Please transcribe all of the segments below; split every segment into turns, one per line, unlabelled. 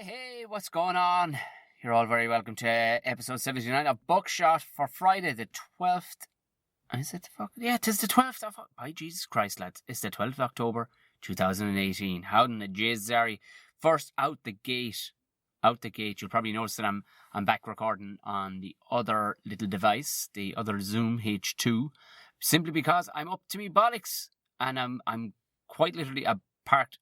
Hey, what's going on? You're all very welcome to episode 79 of Buckshot for Friday the 12th. Is it the fuck? Yeah, it is the 12th of... By Jesus Christ, lads. It's the 12th of October, 2018. Howden the Jizz First, out the gate. You'll probably notice that I'm back recording on the other little device, the other Zoom H2, simply because I'm up to me bollocks. And I'm quite literally parked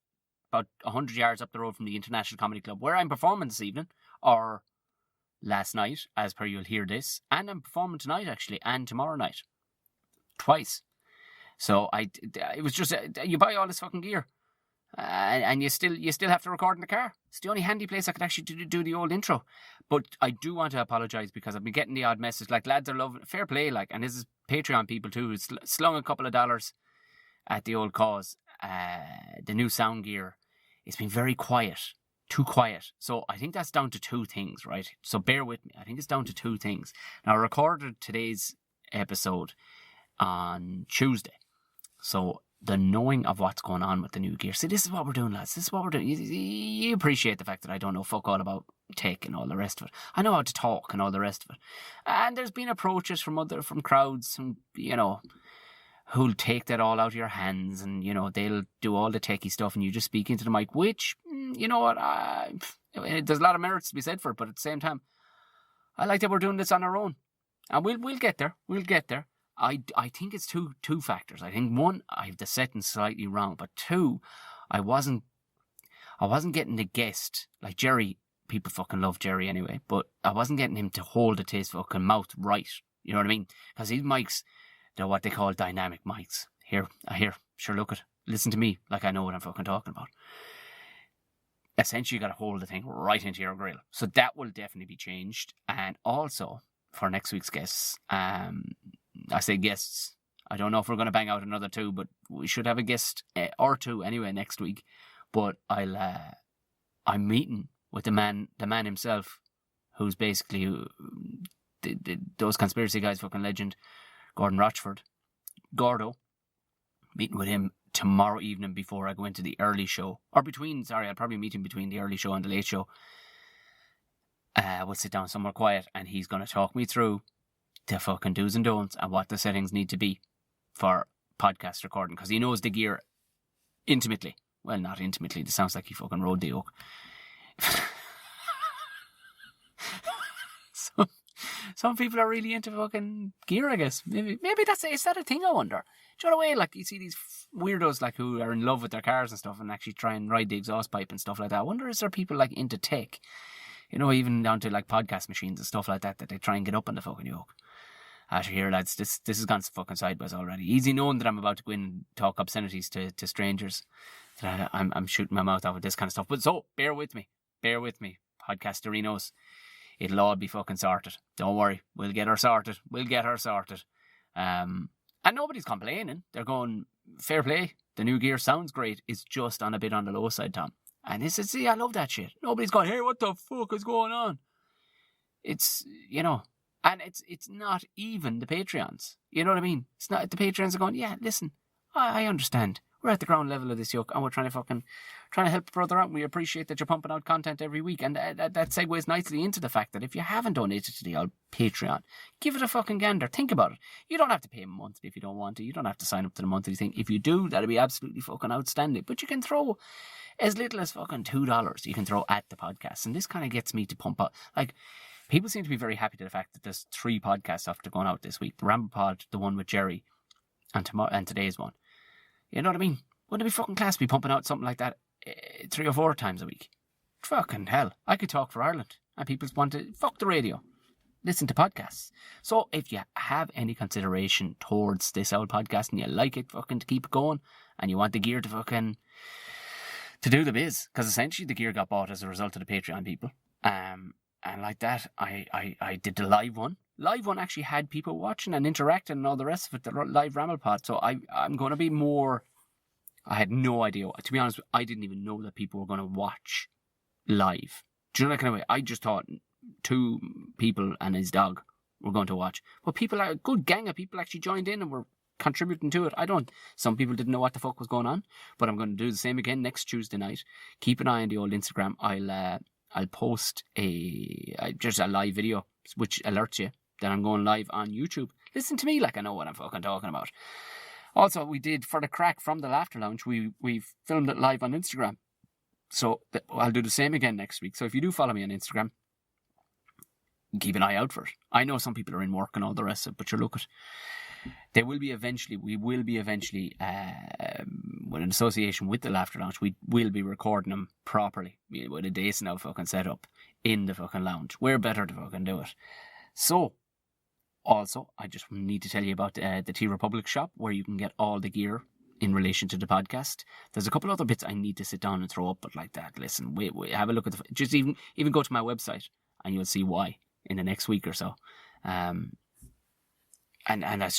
about 100 yards up the road from the International Comedy Club, where I'm performing this evening, or last night, as per you'll hear this, and I'm performing tonight, actually, and tomorrow night. Twice. So it was just, you buy all this fucking gear, and you still have to record in the car. It's the only handy place I could actually do the old intro. But I do want to apologise, because I've been getting the odd message, like, lads are loving, fair play, like, and this is Patreon people too, who slung a couple of dollars at the old cause. The new sound gear, it's been very quiet, too quiet. So I think that's down to two things, right? So bear with me. I think it's down to two things. Now, I recorded today's episode on Tuesday. So the knowing of what's going on with the new gear. See, this is what we're doing, lads. This is what we're doing. You appreciate the fact that I don't know fuck all about tech and all the rest of it. I know how to talk and all the rest of it. And there's been approaches from crowds, and, you know, who'll take that all out of your hands, and, you know, they'll do all the techie stuff and you just speak into the mic, which, you know what, there's a lot of merits to be said for it, but at the same time, I like that we're doing this on our own, and we'll get there. I think it's two factors. I think, one, I have the settings slightly wrong, but two, I wasn't getting the guest, like Jerry. People fucking love Jerry anyway, but I wasn't getting him to hold it to his fucking mouth right, you know what I mean, because these mics, they're what they call dynamic mics. Here, sure, listen to me, like I know what I'm fucking talking about. Essentially, you got to hold the thing right into your grill. So that will definitely be changed. And also, for next week's guests, I say guests, I don't know if we're going to bang out another two, but we should have a guest or two anyway next week. But I'm meeting with the man himself, who's basically those conspiracy guys, fucking legend, Gordon Rochford, Gordo. Meeting with him tomorrow evening before I go into the early show. I'll probably meet him between the early show and the late show. We'll sit down somewhere quiet, and he's going to talk me through the fucking do's and don'ts and what the settings need to be for podcast recording, because he knows the gear intimately. Well, not intimately. This sounds like he fucking rode the oak. Some people are really into fucking gear, I guess. Maybe is that a thing, I wonder? Do you know the way, like, you see these weirdos, like, who are in love with their cars and stuff and actually try and ride the exhaust pipe and stuff like that. I wonder, is there people, like, into tech? You know, even down to, like, podcast machines and stuff like that they try and get up on the fucking yoke. Actually, here, lads, this has gone fucking sideways already. Easy knowing that I'm about to go in and talk obscenities to strangers. That I'm shooting my mouth off with this kind of stuff. But so, bear with me. Podcasterinos. It'll all be fucking sorted. Don't worry. We'll get her sorted. And nobody's complaining. They're going, fair play. The new gear sounds great. It's just on a bit on the low side, Tom. And see, I love that shit. Nobody's going, hey, what the fuck is going on? It's, you know, and it's not even the Patreons. You know what I mean? It's not, the Patreons are going, yeah, listen, I understand. We're at the ground level of this yoke, and we're trying to help a brother out. And we appreciate that you're pumping out content every week. And that segues nicely into the fact that if you haven't donated to the old Patreon, give it a fucking gander. Think about it. You don't have to pay monthly if you don't want to. You don't have to sign up to the monthly thing. If you do, that'd be absolutely fucking outstanding. But you can throw as little as fucking $2 you can throw at the podcast. And this kind of gets me to pump up. Like, people seem to be very happy to the fact that there's 3 podcasts after going out this week. The Ramble Pod, the one with Jerry, and today's one. You know what I mean? Wouldn't it be fucking class to be pumping out something like that 3 or 4 times a week? Fucking hell. I could talk for Ireland. And people want to fuck the radio. Listen to podcasts. So if you have any consideration towards this old podcast and you like it fucking to keep it going, and you want the gear to fucking to do the biz, because essentially the gear got bought as a result of the Patreon people. And like that, I did the live one. Live one actually had people watching and interacting and all the rest of it, the live Ramble Pod. So I'm going to be more... I had no idea. To be honest, I didn't even know that people were going to watch live. Do you know that kind of way? I just thought 2 people and his dog were going to watch. But a good gang of people actually joined in and were contributing to it. Some people didn't know what the fuck was going on. But I'm going to do the same again next Tuesday night. Keep an eye on the old Instagram. I'll post just a live video which alerts you that I'm going live on YouTube. Listen to me like I know what I'm fucking talking about. Also, we did, for the crack from the Laughter Lounge, we filmed it live on Instagram. So I'll do the same again next week. So if you do follow me on Instagram, keep an eye out for it. I know some people are in work and all the rest of it, but you look at, we will be eventually, with an association with the Laughter Lounge, we will be recording them properly with a decent fucking setup in the fucking lounge. We're better to fucking do it. So, also, I just need to tell you about the Tea Republic shop, where you can get all the gear in relation to the podcast. There's a couple other bits I need to sit down and throw up, but like that, listen, wait, have a look at just even go to my website and you'll see why in the next week or so. And that's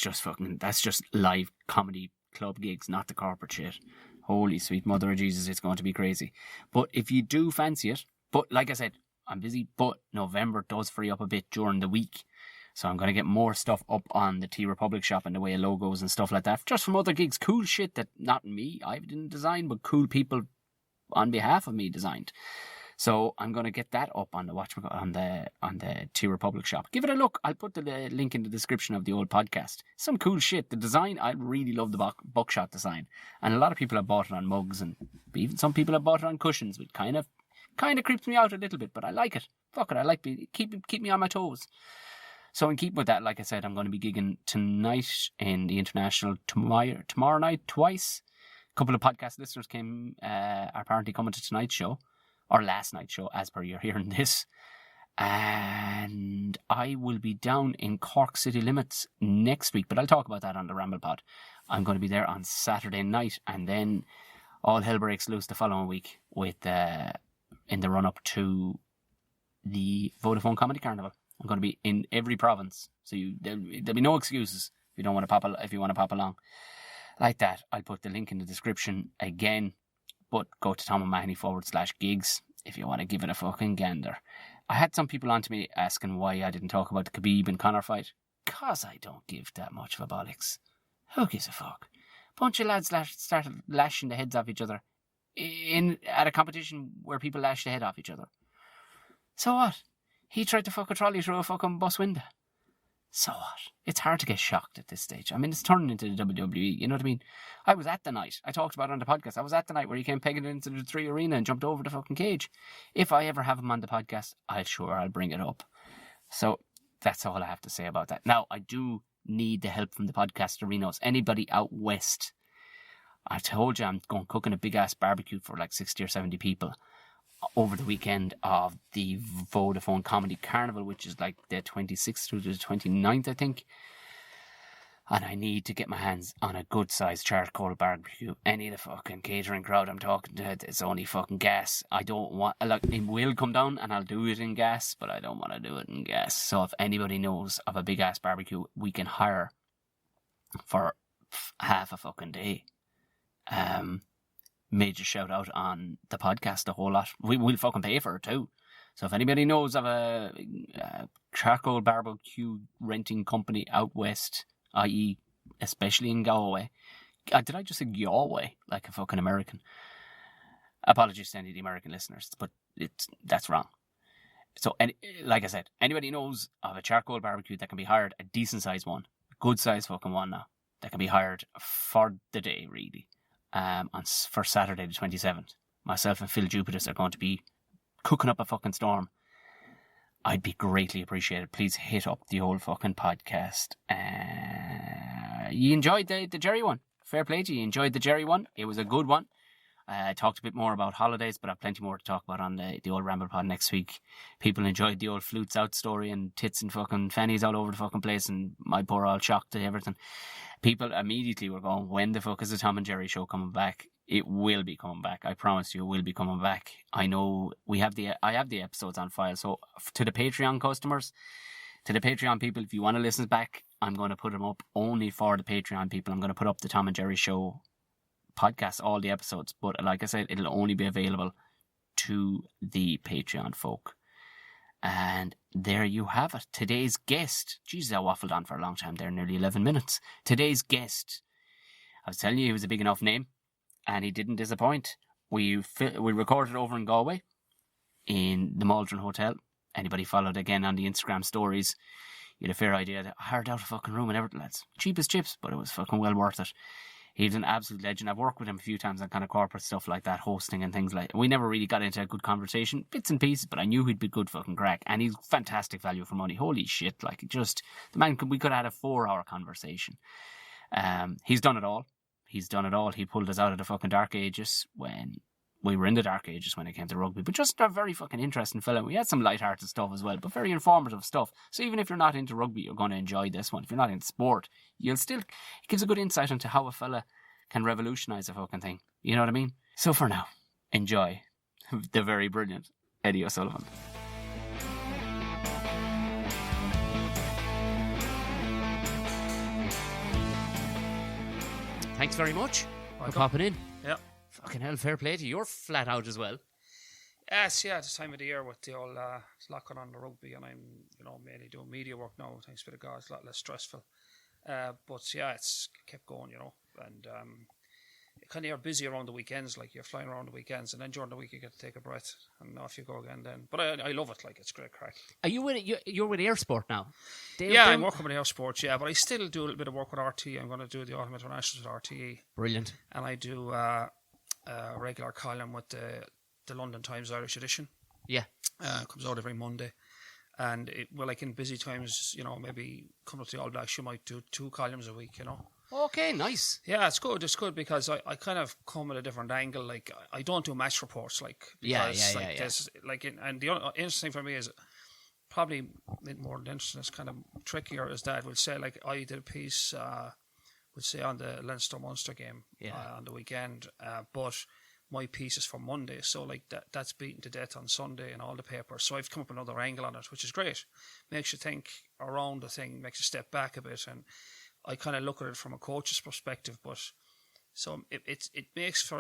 just live comedy club gigs, not the corporate shit. Holy sweet mother of Jesus, it's going to be crazy. But if you do fancy it, but like I said, I'm busy, but November does free up a bit during the week. So I'm going to get more stuff up on the Tea Republic shop and the way of logos and stuff like that, just from other gigs. Cool shit that not me, I didn't design, but cool people on behalf of me designed. So I'm going to get that up on the Tea Republic shop. Give it a look. I'll put the link in the description of the old podcast. Some cool shit. The design, I really love the Buckshot design. And a lot of people have bought it on mugs, and even some people have bought it on cushions, which kind of creeps me out a little bit, but I like it. Fuck it, I like it. Keep me on my toes. So in keeping with that, like I said, I'm going to be gigging tonight in the International, tomorrow night twice. A couple of podcast listeners are apparently coming to tonight's show, or last night's show, as per you're hearing this. And I will be down in Cork City Limits next week, but I'll talk about that on the Ramble Pod. I'm going to be there on Saturday night, and then all hell breaks loose the following week with in the run-up to the Vodafone Comedy Carnival. I'm going to be in every province, so there'll be no excuses if you want to pop along. Like that, I'll put the link in the description again, but go to Tom O'Mahony /gigs if you want to give it a fucking gander. I had some people on to me asking why I didn't talk about the Khabib and Conor fight. 'Cause I don't give that much of a bollocks. Who gives a fuck? Bunch of lads started lashing the heads off each other at a competition where people lash the head off each other. So what? He tried to fuck a trolley through a fucking bus window. So what? It's hard to get shocked at this stage. I mean, it's turning into the WWE, you know what I mean? I was at the night. I talked about it on the podcast. I was at the night where he came pegging into the 3 Arena and jumped over the fucking cage. If I ever have him on the podcast, I'll bring it up. So that's all I have to say about that. Now, I do need the help from the podcast arenas. Anybody out west, I told you I'm going cooking a big ass barbecue for like 60 or 70 people over the weekend of the Vodafone Comedy Carnival, which is like the 26th through the 29th, I think. And I need to get my hands on a good sized charcoal barbecue. Any of the fucking catering crowd I'm talking to, it's only fucking gas. I don't want, it will come down and I'll do it in gas, but I don't want to do it in gas. So if anybody knows of a big ass barbecue we can hire for half a fucking day, major shout out on the podcast, a whole lot. We'll fucking pay for it too. So if anybody knows of a charcoal barbecue renting company out west, i.e. especially in Galway. Did I just say Galway like a fucking American? Apologies to any of the American listeners, but that's wrong. So, like I said, anybody knows of a charcoal barbecue that can be hired, a decent size one, a good size fucking one now, that can be hired for the day, really. For Saturday the 27th. Myself and Phil Jupitus are going to be cooking up a fucking storm. I'd be greatly appreciated. Please hit up the old fucking podcast. You enjoyed the Jerry one. Fair play to you. You enjoyed the Jerry one. It was a good one. I talked a bit more about holidays, but I have plenty more to talk about on the old Ramble Pod next week. People enjoyed the old flutes out story and tits and fucking fannies all over the fucking place, and my poor all shocked to everything. People immediately were going, when the fuck is the Tom and Jerry show coming back? It will be coming back. I promise you it will be coming back. I know I have the episodes on file. So to the Patreon customers, to the Patreon people, if you want to listen back, I'm going to put them up only for the Patreon people. I'm going to put up the Tom and Jerry show podcast, all the episodes. But like I said, it'll only be available to the Patreon folk. And there you have it. Today's guest. Jesus, I waffled on for a long time there, nearly 11 minutes. Today's guest. I was telling you he was a big enough name, and he didn't disappoint. We recorded over in Galway. in the Maldron Hotel. Anybody followed again on the Instagram stories, you had a fair idea. I hired out a fucking room and everything, lads. Cheap as chips, but it was fucking well worth it. He's an absolute legend. I've worked with him a few times on kind of corporate stuff like that, hosting and things like that. We never really got into a good conversation, bits and pieces, but I knew he'd be good fucking crack. And he's fantastic value for money. Holy shit, like, just, the man, we could have had a 4-hour conversation. He's done it all. He's done it all. He pulled us out of the fucking dark ages when we were in the dark ages when it came to rugby. But just a very fucking interesting fella. We had some light-hearted stuff as well, but very informative stuff. So even if you're not into rugby, you're going to enjoy this one. If you're not into sport, you'll still... It gives a good insight into how a fella can revolutionise a fucking thing. You know what I mean? So for now, enjoy the very brilliant Eddie O'Sullivan. Thanks very much for popping in.
Yeah.
Fucking hell, fair play to you. You're flat out as well.
Yes, yeah, this time of the year with the old lot going on the rugby, and I'm, mainly doing media work now, thanks to the God, it's a lot less stressful. But yeah, it's kept going, and kind of you're busy around the weekends, like you're flying around the weekends, and then during the week you get to take a breath, and off you go again then. But I love it, like, it's great crack.
Are you with you're with Air Sport now?
I'm working with Air Sports, yeah, but I still do a little bit of work with RTE. I'm going to do the Autumn Internationals with RTE.
Brilliant.
And I do a regular column with the London Times Irish edition.
Yeah.
Comes out every Monday. And like in busy times, maybe coming up to the All Blacks, you might do 2 columns a week,
Okay, nice.
Yeah, it's good. It's good because I kind of come at a different angle. Like, I don't do match reports, like, because there's, like, and the interesting for me is probably more than interesting, it's kind of trickier, is that we'll say, like, I did a piece, we'll say on the Leinster-Munster game on the weekend, but my piece is for Monday, so like that's beaten to death on Sunday in all the papers. So I've come up with another angle on it, which is great. Makes you think around the thing, makes you step back a bit, and I kind of look at it from a coach's perspective. But so it makes for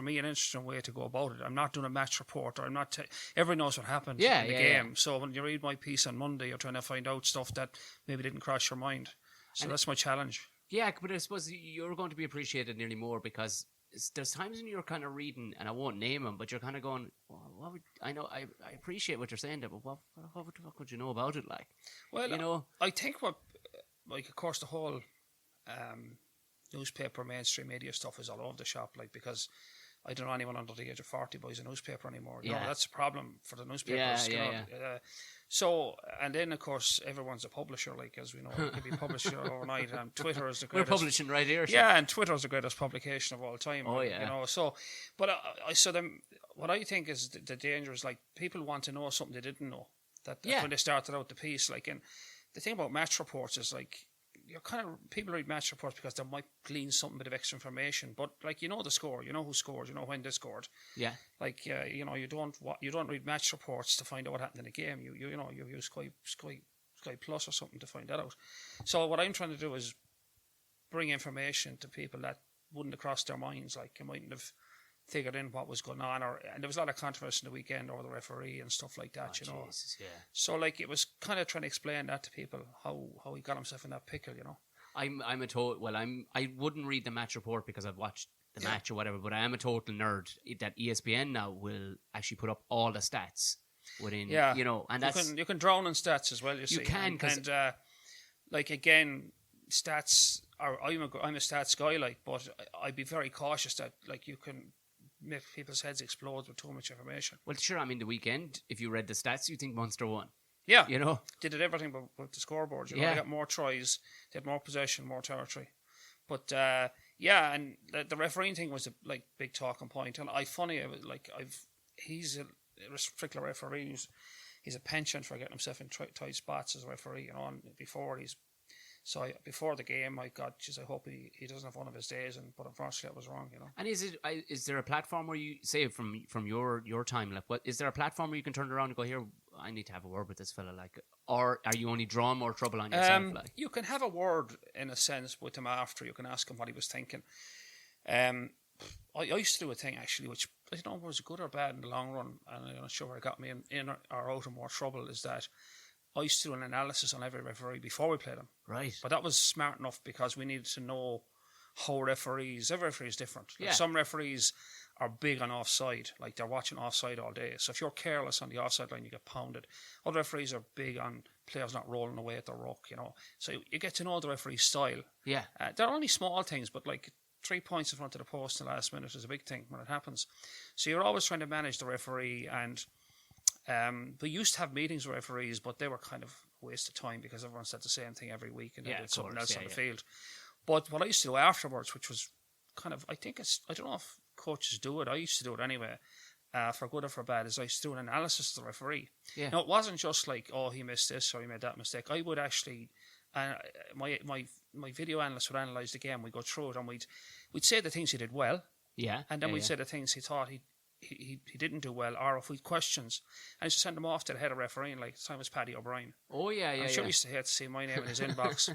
me an interesting way to go about it. I'm not doing a match report, or I'm not. Everyone knows what happened in the game. Yeah. So when you read my piece on Monday, you're trying to find out stuff that maybe didn't cross your mind. So and that's my challenge. Yeah,
but I suppose you're going to be appreciated nearly more because there's times when you're kind of reading, and I won't name them, but you're kind of going, well, I appreciate what you're saying there, but what the fuck would you know about it, like?
Well, I think of course, the whole newspaper, mainstream media stuff is all over the shop, like, because I don't know anyone under the age of 40 buys a newspaper anymore. Yeah. That's a problem for the newspapers. So, and then, of course, everyone's a publisher, like, as we know. You can be publisher overnight, and Twitter is the greatest.
We're publishing right here.
Yeah, and Twitter is the greatest publication of all time.
Oh, yeah.
So, but what I think is the danger is, like, people want to know something they didn't know. That when they started out the piece, like, and the thing about match reports is, like, people read match reports because they might glean something bit of extra information, but, like, the score, who scored, when they scored. Yeah. Like, you don't read match reports to find out what happened in the game. You use Sky Plus or something to find that out. So what I'm trying to do is bring information to people that wouldn't have crossed their minds, like, you mightn't have figured in what was going on, and there was a lot of controversy in the weekend over the referee and stuff like that. Jesus, yeah. So, like, it was kind of trying to explain that to people how he got himself in that pickle.
I wouldn't read the match report because I've watched the match or whatever, but I am a total nerd that ESPN now will actually put up all the stats within. Yeah. And that's
you can drown in stats as well. You can, and like, again, stats are. I'm a stats guy, like, but I'd be very cautious that, like, you can make people's heads explode with too much information.
Well, sure, the weekend, if you read the stats, you think Munster won.
Yeah. They did everything but with the scoreboard. They got more tries, they had more possession, more territory. But, and the refereeing thing was a, like, big talking point. And he's a particular referee. He's a penchant for getting himself in tight spots as a referee, and before the game, I hope he doesn't have one of his days, but unfortunately, I was wrong,
And is there a platform where you say from your time, like, what is there a platform where you can turn around and go, here, I need to have a word with this fella, like, or are you only drawing more trouble on yourself? Like,
you can have a word in a sense with him after. You can ask him what he was thinking. I used to do a thing actually, which I don't know was good or bad in the long run, and I'm not sure where it got me in or out of more trouble. Is that I used to do an analysis on every referee before we played them.
Right.
But that was smart enough because we needed to know how every referee is different. Like some referees are big on offside, like they're watching offside all day. So if you're careless on the offside line, you get pounded. Other referees are big on players not rolling away at the ruck, So you get to know the referee's style.
Yeah.
They're only small things, but like 3 points in front of the post in the last minute is a big thing when it happens. So you're always trying to manage the referee, and we used to have meetings with referees, but they were kind of a waste of time because everyone said the same thing every week and they did something else on the field. But what I used to do afterwards, which was kind of, I don't know if coaches do it, I used to do it anyway, for good or for bad, is I used to do an analysis of the referee. Yeah. Now, it wasn't just like, oh, he missed this or he made that mistake. I would actually, my video analyst would analyse the game. We'd go through it and we'd say the things he did well.
Yeah.
And then we'd say the things he thought he didn't do well, or if we had questions, and I used to send them off to the head of refereeing, like the time was Paddy O'Brien.
Oh yeah, yeah.
I'm sure he used to hate to see my name in his inbox,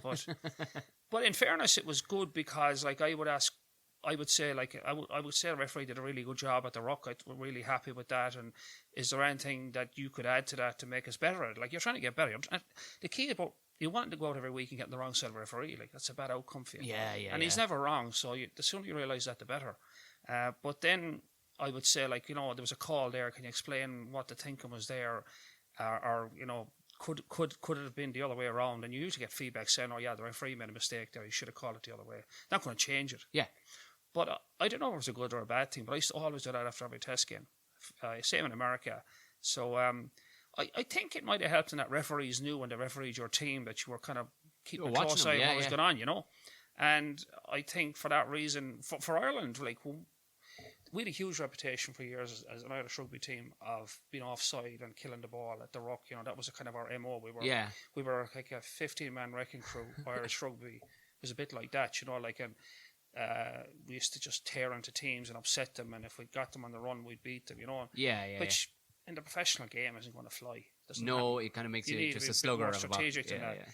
but in fairness, it was good because like I would say the referee did a really good job at the ruck. I'm really happy with that. And is there anything that you could add to that to make us better at it? Like, you're trying to get better. The key about you want to go out every week and get in the wrong side of a referee, like that's a bad outcome for you.
Yeah, yeah.
And he's never wrong. So the sooner you realise that, the better. But then I would say, like, there was a call there. Can you explain what the thinking was there, or could it have been the other way around? And you usually get feedback saying, oh yeah, the referee made a mistake there. He should have called it the other way. Not going to change it.
Yeah.
But I don't know if it was a good or a bad thing, but I used to always do that after every test game. Same in America. So I think it might have helped in that referees knew when they refereed your team that you were kind of keeping a close eye on what was going on, And I think for that reason, for Ireland, like, we had a huge reputation for years as an Irish rugby team of being offside and killing the ball at the ruck. That was a kind of our MO. We were like a 15-man wrecking crew. Irish rugby was a bit like that, and we used to just tear into teams and upset them, and if we got them on the run, we'd beat them, Which in the professional game isn't going to fly.
It kind of makes you just a slugger of a
strategic than that.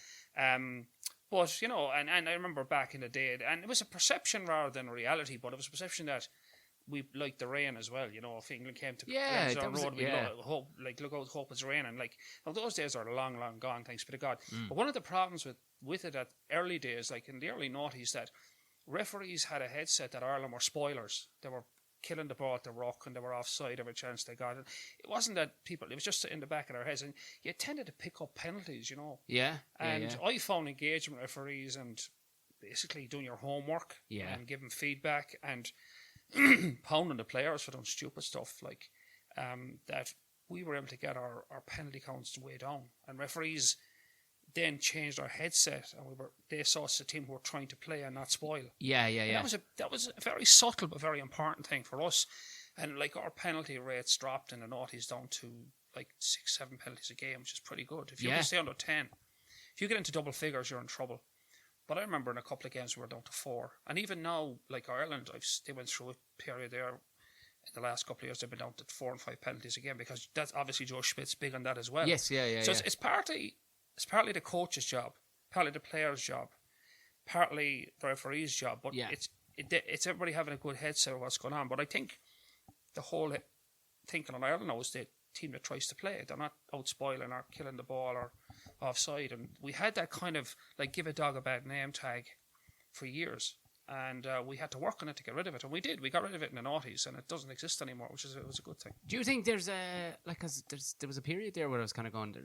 But and I remember back in the day, and it was a perception rather than a reality, but it was a perception that we liked the rain as well. If England came to road, we look out, hope it's raining. Like, those days are long, long gone, thanks be to God. But one of the problems with it at early days, like in the early noughties, that referees had a headset that Ireland were spoilers. They were killing the ball at the ruck and they were offside every chance they got. It wasn't that it was just in the back of their heads, and you tended to pick up penalties,
Yeah.
And I found engagement referees and basically doing your homework and giving feedback and pounding the players for doing stupid stuff, like that we were able to get our penalty counts way down, and referees then changed our headset, and they saw us as a team who were trying to play and not spoil.
Yeah.
That was a very subtle but very important thing for us, and like our penalty rates dropped in the noughties down to like 6-7 penalties a game, which is pretty good. If you can stay under 10, if you get into double figures, you're in trouble. But I remember in a couple of games we were down to 4, and even now, like Ireland, they went through a period there in the last couple of years. They've been down to 4 and 5 penalties a game, because that's obviously Joe Schmidt's big on that as well.
Yes, yeah.
So it's partly the coach's job, partly the player's job, partly the referee's job. But it's everybody having a good headset of what's going on. But I think the whole thinking on Ireland now is the team that tries to play. They're not out spoiling or killing the ball or offside. And we had that kind of like give a dog a bad name tag for years. And we had to work on it to get rid of it, and we did. We got rid of it in the noughties, and it doesn't exist anymore, which was a good thing.
Do you think there was a period there where I was kind of going,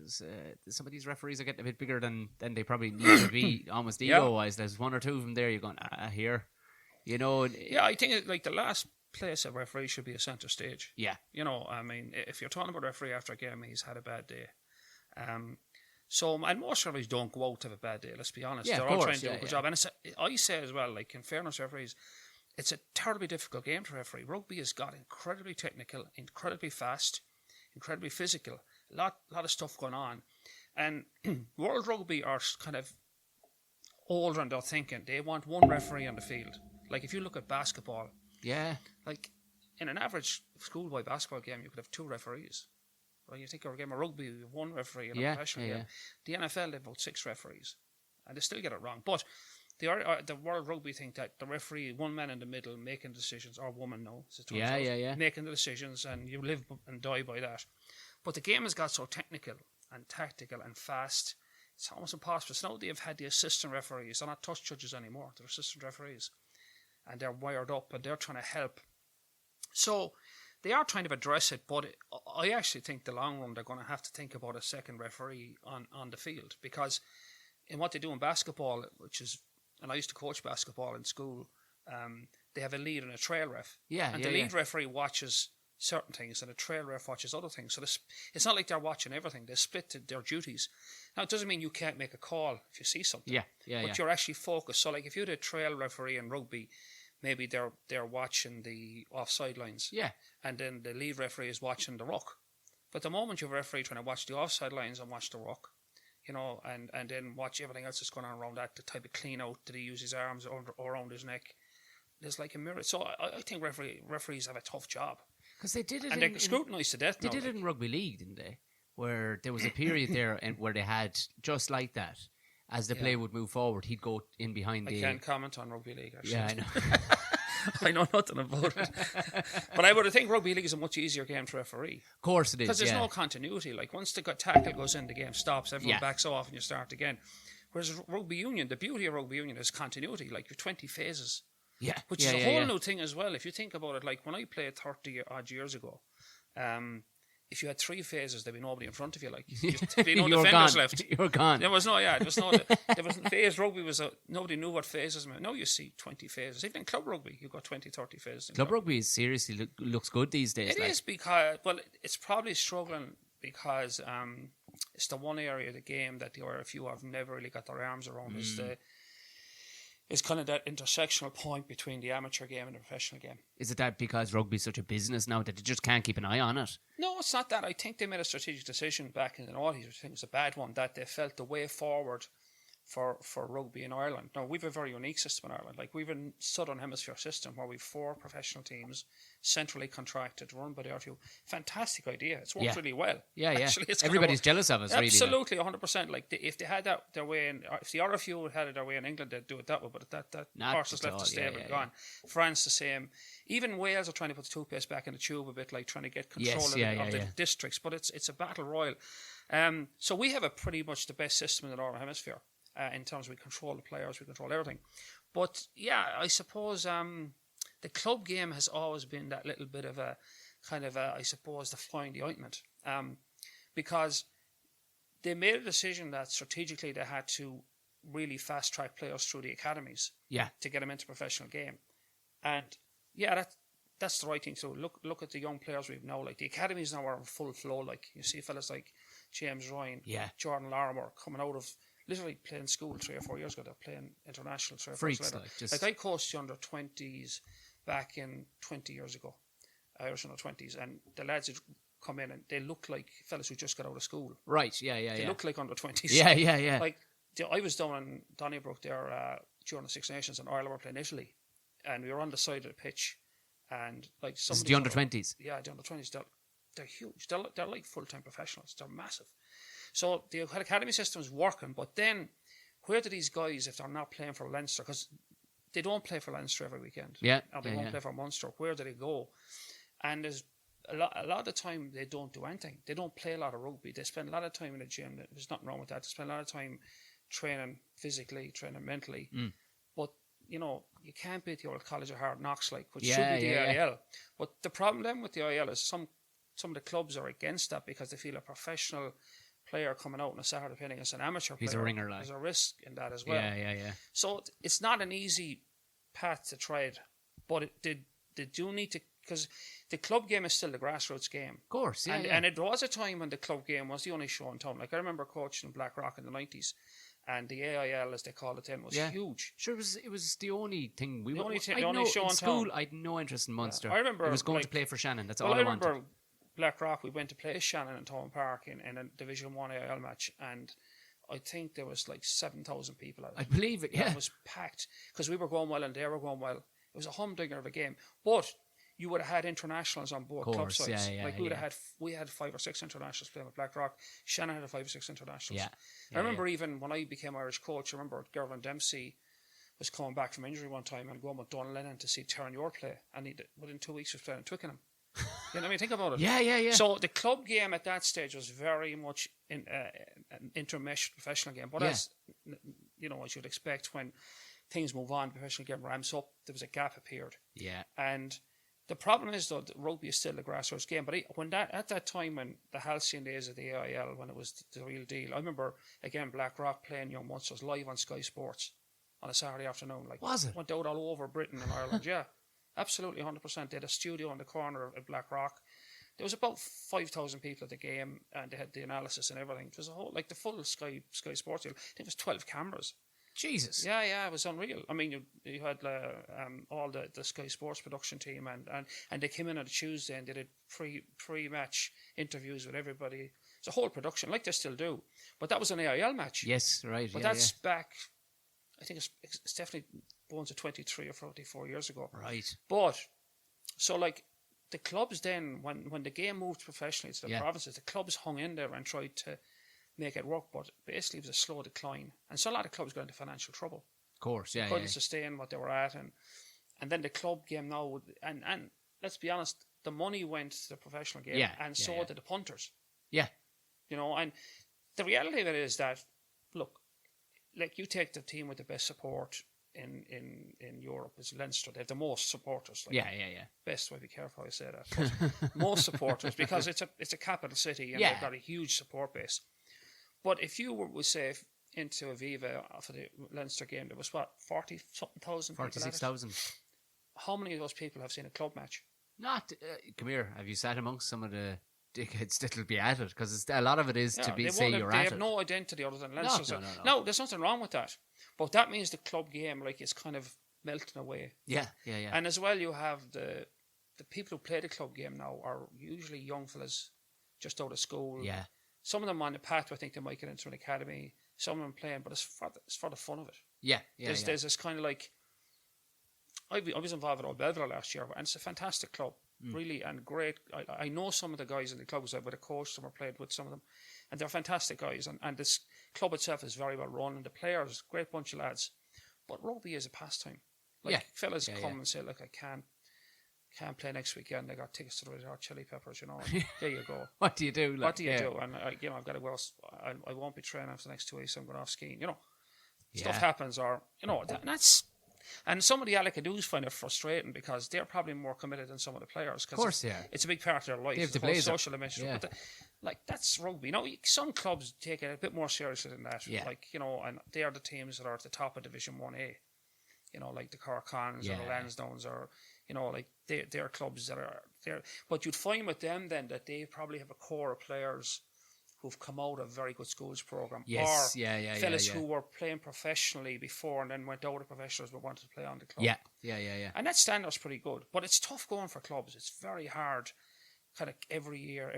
some of these referees are getting a bit bigger than they probably need to be, almost ego-wise. There's one or two of them there, you're going, here,
Yeah, I think like the last place a referee should be a centre stage.
Yeah.
I mean, if you're talking about a referee after a game, he's had a bad day. And most referees don't go out to have a bad day, let's be honest.
Yeah,
they're all trying to do a good job. And I say as well, like, in fairness to referees, it's a terribly difficult game to referee. Rugby has got incredibly technical, incredibly fast, incredibly physical, a lot of stuff going on. And World Rugby are kind of older and they're thinking they want one referee on the field. Like, if you look at basketball, like, in an average schoolboy basketball game, you could have 2 referees. Well, you think of a game of rugby, you have 1 referee in a professional game. The NFL, they have about 6 referees, and they still get it wrong. But the World Rugby think that the referee, one man in the middle, making decisions, or woman, making the decisions, and you live and die by that. But the game has got so technical and tactical and fast, it's almost impossible. So now they've had the assistant referees. They're not touch judges anymore. They're assistant referees. and they're wired up and they're trying to help. So they are trying to address it, but I actually think the long run they're going to have to think about a second referee on the field, because in what they do in basketball, and I used to coach basketball in school, they have a lead and a trail ref. And the lead referee watches certain things and the trail ref watches other things. So it's not like they're watching everything. They split their duties. Now, it doesn't mean you can't make a call if you see something. But you're actually focused. So like if you're the trail referee in rugby, maybe they're watching the offside lines. And then the lead referee is watching the ruck. But the moment you have a referee trying to watch the offside lines and watch the ruck, and then watch everything else that's going on around that, the type of clean out, did he use his arms or around his neck? There's like a mirror. So I think referees have a tough job.
Because they did it,
and they're scrutinised to death.
They did it in rugby league, didn't they? Where there was a period there where they had just like that. As the play would move forward, he'd go in behind
I can't comment on rugby league, actually.
Yeah, I know.
I know nothing about it. But I would think rugby league is a much easier game to referee.
Of course it is,
because there's no continuity. Like once the tackle goes in, the game stops, everyone backs off and you start again. Whereas rugby union, the beauty of rugby union is continuity. Like you're 20 phases. Which is a whole new thing as well. If you think about it, like when I played 30 odd years ago, if you had 3 phases, there'd be nobody in front of you. Like there'd be no defenders left.
You were gone.
There was no phase rugby was nobody knew what phases meant. Now you see 20 phases. Even in club rugby, you've got 20, 30 phases.
Club rugby is seriously looks good these days.
It is because it's probably struggling because it's the one area of the game that the RFU have never really got their arms around. Is kind of that intersectional point between the amateur game and the professional game.
Is it that because rugby is such a business now that they just can't keep an eye on it?
No, it's not that. I think they made a strategic decision back in the 90s, which I think was a bad one, that they felt the way forward for rugby in Ireland. Now, we have a very unique system in Ireland. Like, we have a Southern Hemisphere system where we have 4 professional teams, centrally contracted, run by the RFU. Fantastic idea. It's worked really well. Actually,
everybody's jealous of us, really.
Absolutely, 100%. Like, if they had that their way, if the RFU had it their way in England, they'd do it that way, but that horse has left the stable and gone. France, the same. Even Wales are trying to put the toothpaste back in the tube a bit, like trying to get control of the districts, but it's a battle royal. So we have a pretty much the best system in the Northern Hemisphere. In terms of we control the players, we control everything. But I suppose the club game has always been that little bit of a kind of I suppose the fly in the ointment, because they made a decision that strategically they had to really fast track players through the academies to get them into professional game, and that's the right thing to do. Look at the young players we've now. Like the academies now are in full flow. Like you see fellas like James Ryan, Jordan Larimer coming out of literally playing school 3 or 4 years ago. They're playing international 3 or 4 years later. Like I coached the under 20s back in 20 years ago, Irish under 20s, and the lads would come in and they look like fellas who just got out of school.
Right,
They look like under 20s.
Yeah.
Like I was down in Donnybrook there during the Six Nations, and Ireland were playing Italy, and we were on the side of the pitch, and like some
the under 20s.
Yeah, the under 20s. They're huge. They're like full-time professionals. They're massive. So the academy system is working, but then where do these guys, if they're not playing for Leinster, because they don't play for Leinster every weekend, or they won't play for Munster, where do they go? And there's a lot of the time they don't do anything. They don't play a lot of rugby. They spend a lot of time in the gym. There's nothing wrong with that. They spend a lot of time training physically, training mentally. But you can't beat the old College of Hard Knocks, like which should be the IEL. But the problem then with the IEL is some of the clubs are against that because they feel a professional player coming out on a Saturday playing against an amateur player.
He's a ringer, like.
There's a risk in that as well.
Yeah.
So it's not an easy path to tread, but they do need to, because the club game is still the grassroots game.
Of course,
And it was a time when the club game was the only show in town. Like I remember coaching in Blackrock in the 90s, and the AIL, as they called it then, was huge.
Sure, it was the only thing
the only show in
school.
town.
I had no interest in Munster.
I remember
I was going to play for Shannon. That's all I wanted.
I remember Blackrock, we went to play Shannon in Town Park in a Division 1 AIL match, and I think there was like 7,000 people out.
I believe it,
It was packed, because we were going well and they were going well. It was a humdinger of a game. But you would have had internationals on both club sides. We had 5 or 6 internationals playing with Blackrock. Shannon had 5 or 6 internationals. I remember even when I became Irish coach, I remember Gervin Dempsey was coming back from injury one time and going with Don Lennon to see Terran York play, and within 2 weeks he was playing in Twickenham. You know what I mean? Think about it.
Yeah.
So the club game at that stage was very much an intermeshed professional game. But as you would expect, when things move on, the professional game ramps up, there was a gap appeared.
Yeah.
And the problem is, though, that rugby is still a grassroots game. But at that time, when the halcyon days of the AIL, when it was the real deal, I remember, again, Blackrock playing Young Munsters live on Sky Sports on a Saturday afternoon. Like,
was it?
Went out all over Britain and Ireland, yeah. Absolutely, 100%. They had a studio on the corner at Blackrock. There was about 5,000 people at the game, and they had the analysis and everything. It was a whole, like the full Sky Sports deal. I think it was 12 cameras.
Jesus.
Yeah, it was unreal. I mean, you had all the Sky Sports production team, and they came in on a Tuesday and they did pre-match interviews with everybody. It's a whole production, like they still do. But that was an AIL match.
Yes, right.
But that's back, I think it's definitely bones of 23 or 44 years ago.
Right.
But, so like, the clubs then, when the game moved professionally to the provinces, the clubs hung in there and tried to make it work, but basically it was a slow decline. And so a lot of clubs got into financial trouble.
Of course, yeah.
They couldn't sustain what they were at. And then the club game now, and let's be honest, the money went to the professional game, and so did the punters.
Yeah.
You know, and the reality of it is that, look, like you take the team with the best support in Europe is Leinster. They have the most supporters. Like, best way, be careful how I say that. But most supporters, because it's a capital city and they've got a huge support base. But if you would say into Aviva for the Leinster game, there was 40-something thousand people.
46,000.
How many of those people have seen a club match?
Not. Come here. Have you sat amongst some of the dickheads that'll be at it? Because a lot of it is to say you're at it.
They have no identity other than Leinster. No, there's nothing wrong with that. But that means the club game, like, is kind of melting away.
Yeah.
And as well, you have the people who play the club game now are usually young fellas just out of school.
Yeah.
Some of them on the path, I think they might get into an academy. Some of them playing, but it's for the fun of it.
Yeah.
There's this kind of like, I was involved with Old Belvedere last year, and it's a fantastic club, really, and great. I know some of the guys in the club, because I with a coach, some are played with some of them, and they're fantastic guys. And this club itself is very well run, and the players, great bunch of lads. But rugby is a pastime. Like, fellas come and say, look, I can't play next weekend. I got tickets to the Red Hot Chili Peppers, you know. And there you go.
What do you do?
What do you do? And I've got to go. I won't be training for the next 2 weeks. So I'm going off skiing. You know, stuff happens, or you know, and some of the Alec-Adoos find it frustrating because they're probably more committed than some of the players.
Of course,
it's a big part of their life. It's a whole social dimension. But like, that's rugby. Now, some clubs take it a bit more seriously than that.
Yeah.
Like, you know, and they are the teams that are at the top of Division 1A. You know, like the Cork Cons or the Lansdownes, or, you know, like they're clubs that are there. But you'd find with them then that they probably have a core of players who've come out of a very good schools program.
Yes,
or fellas who were playing professionally before and then went out of professionals but wanted to play on the club.
Yeah.
And that standard's pretty good. But it's tough going for clubs. It's very hard, kind of every year,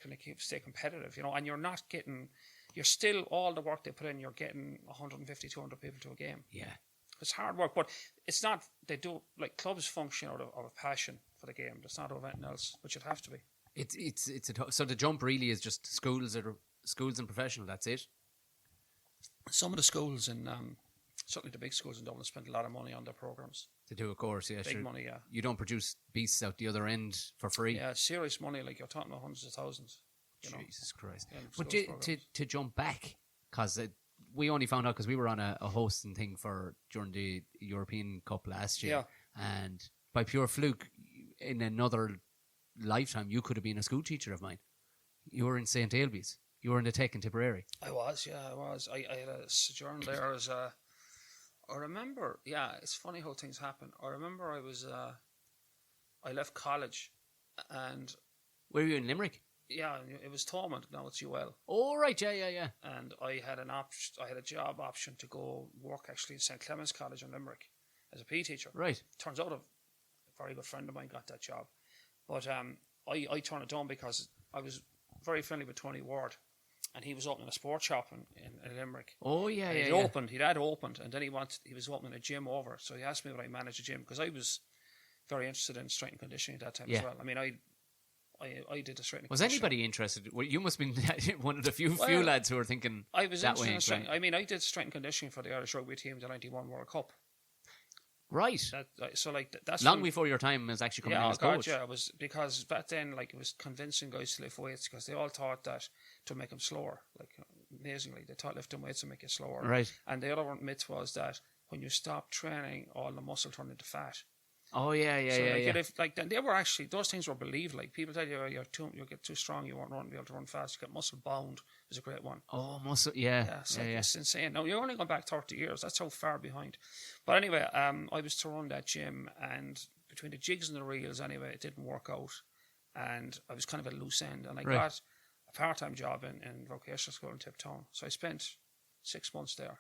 kind of stay competitive, you know, and you're still, all the work they put in, you're getting 150, 200 people to a game.
Yeah.
It's hard work, but it's not, they do, like, clubs function out of a passion for the game. It's not out of anything else, which it have to be.
So the jump really is just schools and professional, that's it?
Some of the schools in, certainly the big schools in Dublin, spend a lot of money on their programs.
To do a course, yeah.
Big money, yeah.
You don't produce beasts out the other end for free.
Yeah, serious money, like you're talking about hundreds of thousands.
Jesus Christ.
But
to jump back, because we only found out because we were on a hosting thing during the European Cup last year, and by pure fluke, in another lifetime, you could have been a school teacher of mine. You were in St. Ailbe's. You were in the Tech in Tipperary.
I was. I had a sojourn there as a... I remember, it's funny how things happen. I remember I left college and...
Were you in Limerick?
Yeah, it was Thomond, now it's UL.
Oh, right, yeah.
And I had a job option to go work actually in St. Clement's College in Limerick as a PE teacher. Right. Turns out a very good friend of mine got that job. But I turned it down because I was very friendly with Tony Ward, and he was opening a sports shop in Limerick.
Oh, yeah,
and he'd had opened, and then he was opening a gym over. So he asked me would I manage a gym, because I was very interested in strength and conditioning at that time as well. I mean, I did the strength and conditioning.
Was anybody interested? Well, you must have been one of the few lads who were thinking
I was
that way.
I did strength and conditioning for the Irish rugby team, the 91 World Cup.
Right.
That's
long before your time was actually coming in as coach.
Yeah, it was because back then, like, it was convincing guys to lift weights because they all thought that to make them slower. Like, amazingly, they thought lifting weights would make you slower.
Right.
And the other myth was that when you stop training, all the muscle turn into fat.
Oh yeah.
They were actually, those things were believed. Like people tell you, you'll get too strong, you won't be able to run fast. You get muscle bound is a great one.
Oh, muscle, yeah.
It's insane. Now you're only going back 30 years. That's how far behind. But anyway, I was to run that gym, and between the jigs and the reels, anyway, it didn't work out, and I was kind of at a loose end, and I got a part-time job in vocational school in Tiptown. So I spent 6 months there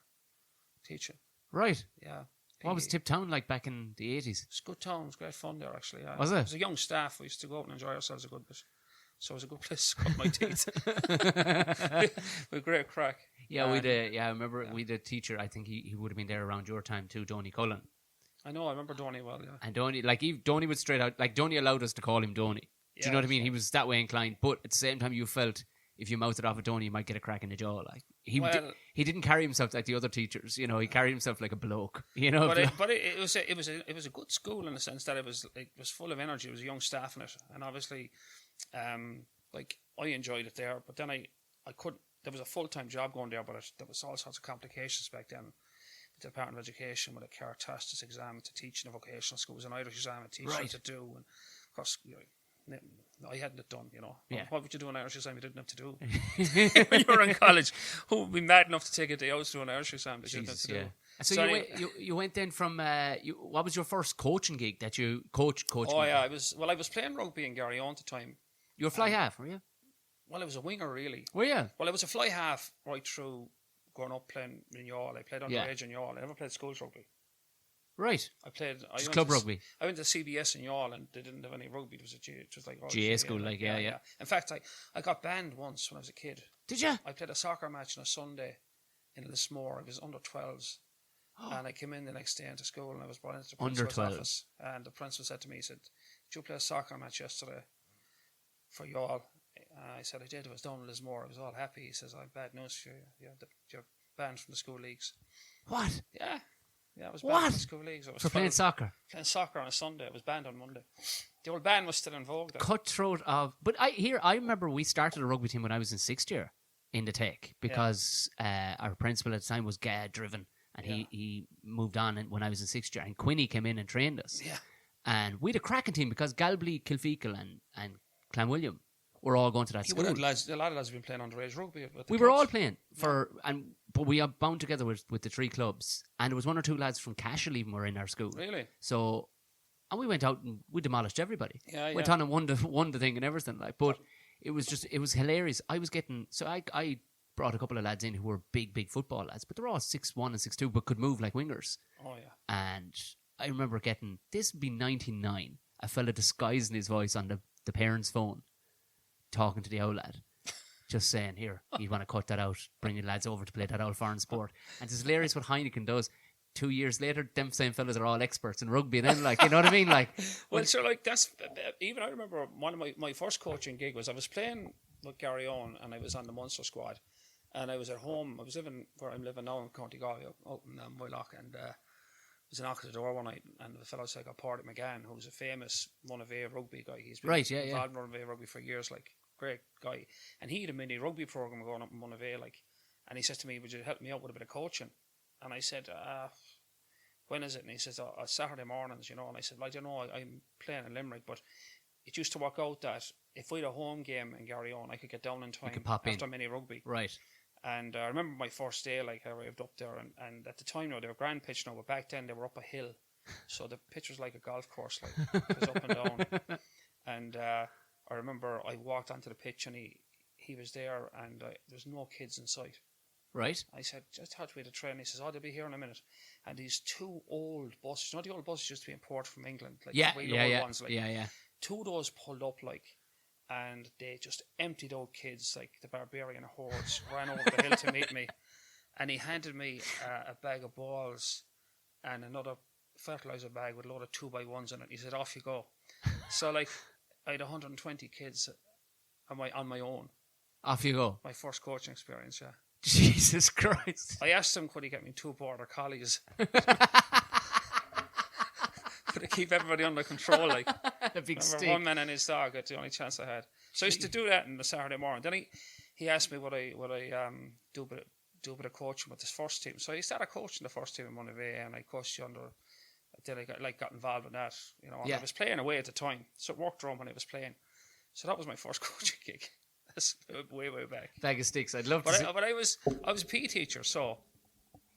teaching.
Right.
Yeah.
What was Tiptown like back in the 80s?
It's a good town. It was great fun there, actually. Yeah.
Was it?
It was a young staff. We used to go out and enjoy ourselves a good bit. So it was a good place to cut my teeth. With great crack.
Yeah, I remember we the teacher, I think he would have been there around your time too, Donny Cullen.
I know, I remember Donny well, yeah.
And Donny, Donny would straight out, Donny allowed us to call him Donny. Do you know what I mean? He was that way inclined, but at the same time you felt if you mouthed it off at Donny, you might get a crack in the jaw. He didn't carry himself like the other teachers. You know, he carried himself like a bloke. You know,
but it was a good school in the sense that it was full of energy. It was a young staff in it, and obviously, I enjoyed it there. But then I couldn't. There was a full-time job going there, but there was all sorts of complications back then. The Department of Education with a car test, this exam to teach in a vocational school, it was an Irish exam to teach you to do, and of course, I hadn't it done,
Yeah.
What would you do an Irish exam you didn't have to do? When you were in college, who would be mad enough to take a day out to do an Irish exam that you didn't have to do?
So anyway, you went then from, what was your first coaching gig that you coached?
Oh, yeah, I was playing rugby in Garryowen at the time.
You were fly half, were you?
Well, I was a winger, really.
Were you?
Well, I was a fly half right through growing up playing in Youghal. I played underage in Youghal. I never played schools rugby.
Right.
I
club rugby.
I went to CBS in Youghal, and they didn't have any rugby. It was like
GA school, yeah.
In fact, I got banned once when I was a kid.
Did you?
I played a soccer match on a Sunday in Lismore. I was under 12s. And I came in the next day into school, and I was brought into the principal's office. And the principal said to me, he said, "Did you play a soccer match yesterday for Youghal?" I said, "I did. It was down in Lismore." I was all happy. He says, "I have bad news for you. You're banned from the school leagues."
What?
Yeah, I was banned from the school leagues.
For playing soccer?
Playing soccer on a Sunday. I was banned on Monday. The old ban was still in vogue then.
Cutthroat of... But I remember we started a rugby team when I was in 6th year in the Tech, because our principal at the time was driven, and he moved on when I was in 6th year, and Quinny came in and trained us.
Yeah.
And we had a cracking team because Galbly, Kilfeacle and Clanwilliam were all going to that school.
A lot of lads have been playing underage rugby.
We were all playing but we are bound together with the 3 clubs, and there was 1 or 2 lads from Cashel even were in our school.
Really?
So, and we went out and we demolished everybody.
Yeah,
went on and won the thing and everything. But it was hilarious. I brought a couple of lads in who were big football lads, but they're all 6'1" and 6'2", but could move like wingers.
Oh yeah.
And I remember this would be 99. A fella disguising his voice on the parents' phone, talking to the old lad, just saying, "Here, you want to cut that out, bring your lads over to play that old foreign sport." And it's hilarious what Heineken does. 2 years later, them same fellas are all experts in rugby then, you know what I mean?
That's, even I remember one of my first coaching gig was I was playing with Garryowen, and I was on the Munster squad, and I was at home. I was living where I'm living now in County Galway, out in Moylock, and was a knock at the door one night, and the fellow said, "I got Pádraig McGann, who's a famous Monavea rugby guy. He's been involved in Monavea rugby for years, great guy. And he had a mini rugby program going up in Monavea, and he says to me, "Would you help me out with a bit of coaching?" And I said, "When is it?" And he says, "Saturday mornings, And I said, I'm playing in Limerick, but it used to work out that if we had a home game in Garryowen, I could get down in time after mini rugby."
Right.
And I remember my first day, I arrived up there, and at the time, they were grand pitch now, but back then they were up a hill. So the pitch was like a golf course, it was up and down. And I remember I walked onto the pitch, and he was there, and there's no kids in sight.
Right.
I said, "Just how do we to train?" He says, "They'll be here in a minute." And these 2 old buses, the old buses used to be imported from England, old ones, 2 of those pulled up, and they just emptied out kids, the barbarian hordes, ran over the hill to meet me. And he handed me a bag of balls and another fertilizer bag with a load of 2x1s in it. He said, "Off you go." So I had 120 kids on my own.
Off you go.
My first coaching experience, yeah.
Jesus Christ.
I asked him, could he get me 2 border collies? Could I keep everybody under control?
A big stick.
1 man and his dog. That's the only chance I had. So I used to do that on the Saturday morning. Then he asked me would I do do a bit of coaching with this first team. So I started coaching the first team in Monterey, and I coached you under. Then I got involved in that, you know. And I was playing away at the time, so it worked around when I was playing. So that was my first coaching gig. That's way back.
Bag of sticks. I'd love to.
But I was a PE teacher, so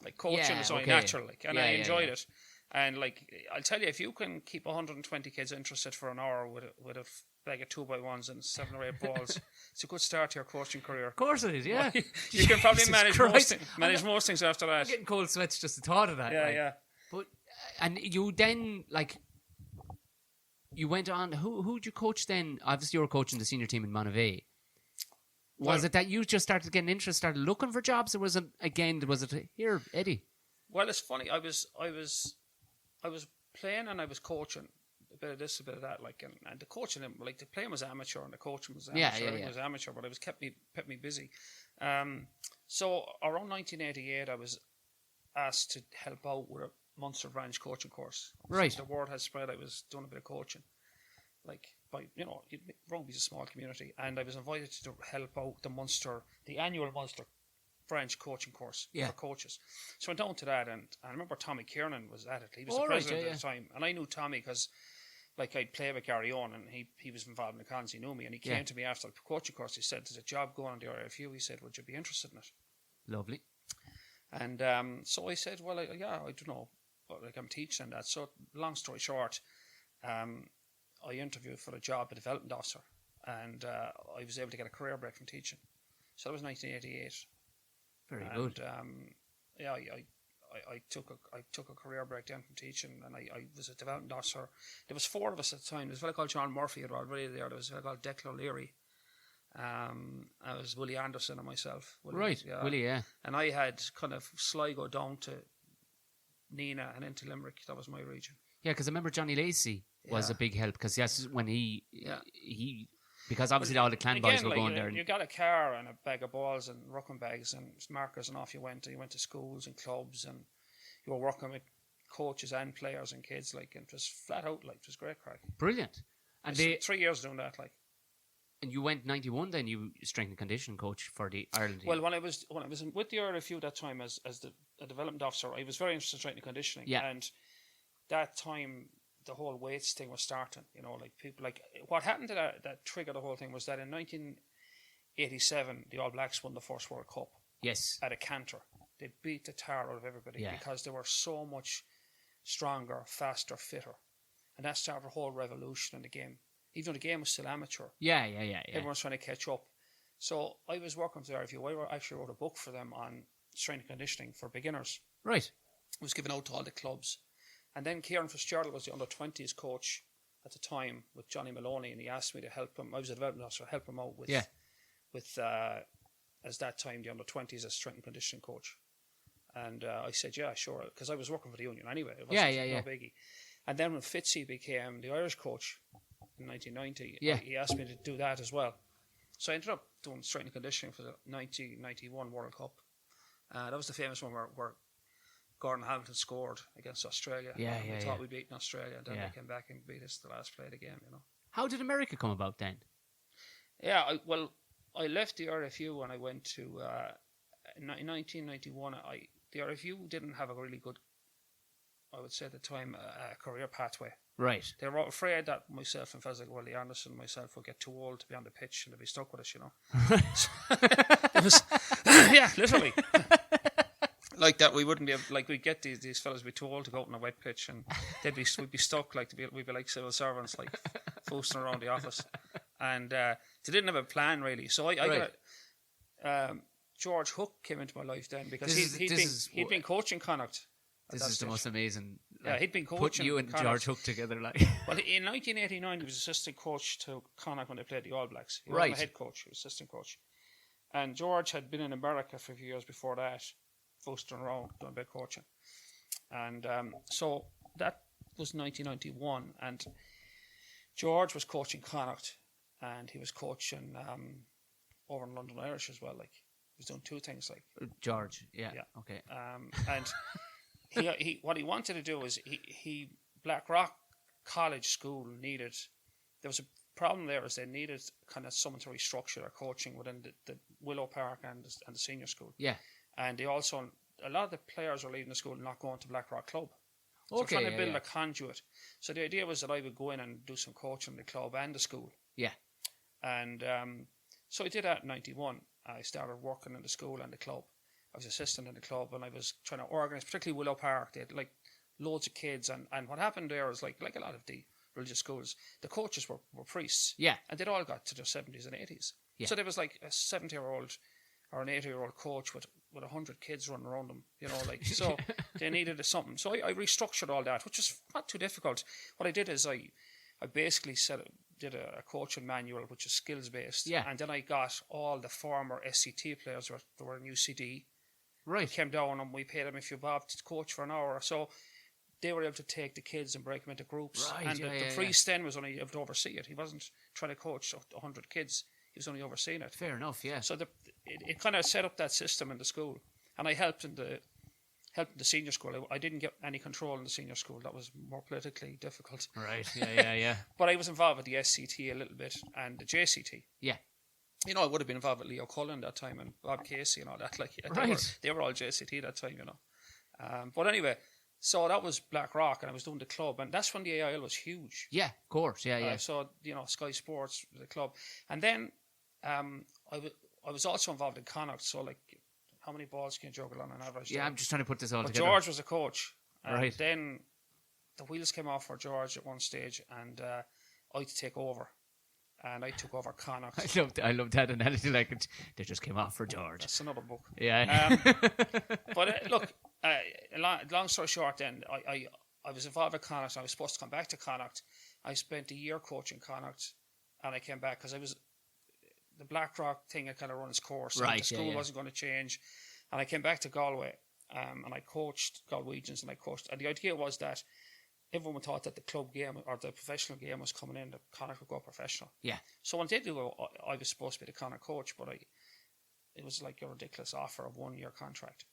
like coaching was only natural, like, and I enjoyed it. And like I'll tell you, if you can keep 120 kids interested for an hour with a bag of 2x1s and 7 or 8 balls, it's a good start to your coaching career.
Of course it is, yeah.
You can probably manage most things after that.
I'm getting cold sweats just the thought of that.
Yeah.
But and you then like you went on. Who'd you coach then? Obviously, you were coaching the senior team in Monterey. Was it that you just started getting interest, started looking for jobs, or was it here, Eddie?
Well, it's funny. I was playing and I was coaching a bit of this, a bit of that, like, and the coaching, like, the playing was amateur and the coaching was amateur. Everything was amateur, but it was kept me busy. So around 1988, I was asked to help out with a Munster branch coaching course.
Right.
So the word had spread. I was doing a bit of coaching, like, by, you know, rugby's a small community, and I was invited to help out the annual Munster branch coaching course for coaches. So I went down to that, and I remember Tommy Kiernan was at it. He was the president at the time, and I knew Tommy because, like, I'd play with Gary Owen, and he was involved in the cons. He knew me, and he came to me after the coaching course. He said, "There's a job going on the RFU." He said, "Would you be interested in it?"
Lovely.
And so I said, "Well, I don't know, but like I'm teaching that." So long story short, I interviewed for a job, a development officer, and I was able to get a career break from teaching. So that was 1988.
Very good.
I took a career break down from teaching, and I was a development officer. There was 4 of us at the time. There was a fellow called John Murphy had already there. There was a fellow called Declan O'Leary. I was Willie Anderson and myself.
Willie, yeah.
And I had kind of Sligo down to Nina and into Limerick. That was my region.
Yeah, because I remember Johnny Lacey was a big help, because when he because obviously all the clan boys were going there.
You got a car and a bag of balls and ruckman bags and markers, and off you went. You went to schools and clubs, and you were working with coaches and players and kids, like, and it was flat out, like, it was great crack.
Brilliant. And
3 years doing that, like.
And you went 91 then, you strength and conditioning coach for the Ireland team.
Well, when I was with the RFU that time as a development officer, I was very interested in strength and conditioning.
Yeah.
And that time, the whole weights thing was starting, you know, like, people, like, what happened to that triggered the whole thing was that in 1987 the All Blacks won the first World Cup.
Yes.
At a canter. They beat the tar out of everybody because they were so much stronger, faster, fitter, and that started a whole revolution in the game. Even though the game was still amateur.
Yeah.
Everyone's trying to catch up. So I was working for the RFU. I actually wrote a book for them on strength and conditioning for beginners.
Right.
It was given out to all the clubs. And then Kieran Fitzgerald was the under-20s coach at the time with Johnny Maloney, and he asked me to help him. I was a development officer, help him out with as that time, the under-20s as strength and conditioning coach. And I said, yeah, sure, because I was working for the union anyway. It wasn't no biggie. And then when Fitzy became the Irish coach in 1990, he asked me to do that as well. So I ended up doing strength and conditioning for the 1991 World Cup. That was the famous one where Gordon Hamilton scored against Australia. We thought we'd beaten Australia, and then they came back and beat us the last play of the game, you know.
How did America come about then?
Yeah, I left the RFU and I went to, in 1991, the RFU didn't have a really good, I would say at the time, career pathway.
Right.
They were afraid that myself and fellas like Willie Anderson and myself would get too old to be on the pitch and they'd be stuck with us, you know. It was, yeah, literally. Like that, we wouldn't be able, like, we'd get these fellas be too old to go out on a wet pitch, and we'd be stuck, like, we'd be like civil servants, like, foosting around the office. And they didn't have a plan, really. So I got George Hook came into my life then, because he'd been coaching Connacht.
This is the most amazing.
Yeah, he'd been coaching.
Put you and George Hook together, like.
Well, in 1989, he was assistant coach to Connacht when they played the All Blacks. He wasn't a head coach; he was assistant coach. And George had been in America for a few years before that, foosting around doing a bit of coaching. And so that was 1991, and George was coaching Connacht, and he was coaching over in London Irish as well. Like, he was doing two things, like.
George, yeah. Okay.
And. He what he wanted to do is he Blackrock College School needed, there was a problem there, is they needed kind of someone to restructure their coaching within the Willow Park and the senior school.
Yeah.
And they also, a lot of the players were leaving the school and not going to Blackrock Club. So
Okay,
trying to build a conduit. So the idea was that I would go in and do some coaching in the club and the school.
Yeah.
And so I did that in 91. I started working in the school and the club. I was assistant in the club, and I was trying to organise, particularly Willow Park. They had like loads of kids, and what happened there was like a lot of the religious schools, the coaches were priests.
Yeah.
And they'd all got to their 70s and 80s.
Yeah.
So there was like a 70-year-old or an 80-year-old coach with 100 kids running around them, like, so they needed something. So I restructured all that, which was not too difficult. What I did is I basically did a coaching manual, which is skills-based.
Yeah.
And then I got all the former SCT players that were in UCD.
Right.
Came down and we paid them a few bob to coach for an hour or so. They were able to take the kids and break them into groups.
Right,
and the priest then was only able to oversee it. He wasn't trying to coach 100 kids. He was only overseeing it.
Fair enough, yeah.
So it kind of set up that system in the school. And I helped in the senior school. I didn't get any control in the senior school. That was more politically difficult.
Right, yeah.
But I was involved with the SCT a little bit and the JCT.
Yeah.
I would have been involved with Leo Cullen that time and Bob Casey and all that. Like, they were all JCT that time, But anyway, so that was Blackrock, and I was doing the club, and that's when the AIL was huge.
Yeah, of course, yeah.
So Sky Sports, the club, and then I was also involved in Connacht. So like, how many balls can you juggle on an average?
Yeah,
day?
I'm just trying to put this all
but
together.
George was a coach, and
right.
then the wheels came off for George at one stage, and I had to take over. And I took over Connacht.
I loved that analogy. Like they just came off for George.
That's another book.
Yeah.
But look, long story short, then I was involved with Connacht. I was supposed to come back to Connacht. I spent a year coaching Connacht, and I came back because the Blackrock thing had kind of run its course.
Right.
The school wasn't going to change, and I came back to Galway, and I coached Galwegians, and the idea was that everyone thought that the club game or the professional game was coming in, that Connacht would go professional.
Yeah.
So when they did go, I was supposed to be the Connacht coach, but it was like a ridiculous offer of 1 year contract.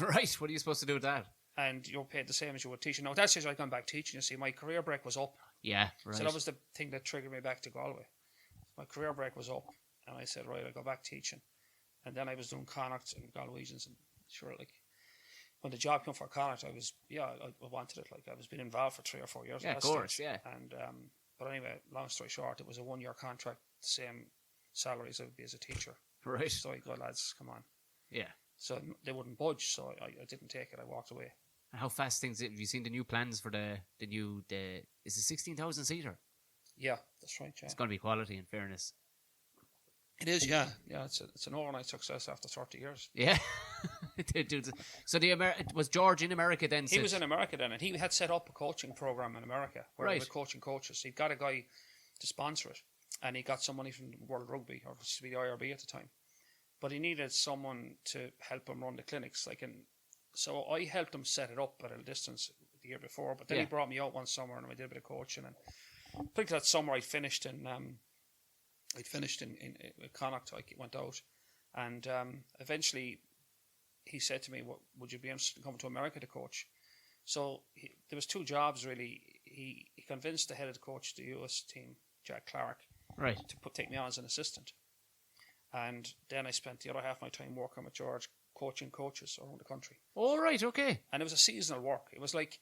Right. What are you supposed to do with that?
And you're paid the same as you would teaching. Now, that's just I'd gone back teaching. You see, my career break was up.
Yeah, right.
So that was the thing that triggered me back to Galway. My career break was up, and I said, right, I'll go back teaching. And then I was doing Connacht and Galwegians, and sure, like, when the job came for Connacht, I wanted it. Like, I was been involved for 3 or 4 years.
Yeah,
at
of
that
course,
stage.
yeah.
And but anyway, long story short, it was a 1 year contract, the same salary as I would be as a teacher.
Right.
So I go, lads, come on.
Yeah.
So they wouldn't budge, so I didn't take it. I walked away.
And how fast things? Have you seen the new plans for the is it 16,000 seater?
Yeah, that's right. Yeah.
It's going to be quality. In fairness.
It is, yeah. It's an overnight success after 30 years.
Yeah. So was George in America then?
He was in America then, and he had set up a coaching program in America where he was coaching coaches. He got a guy to sponsor it, and he got some money from World Rugby, or to be the IRB at the time. But he needed someone to help him run the clinics. So I helped him set it up at a distance the year before. But then he brought me out one summer, and I did a bit of coaching. And particularly that summer, I finished in Connacht. I went out, and eventually he said to me, would you be interested in coming to America to coach? So there was 2 jobs really. He convinced the head of the coach of the US team, Jack Clark,
right,
to take me on as an assistant. And then I spent the other half of my time working with George, coaching coaches around the country.
Oh, right, okay.
And it was a seasonal work. It was like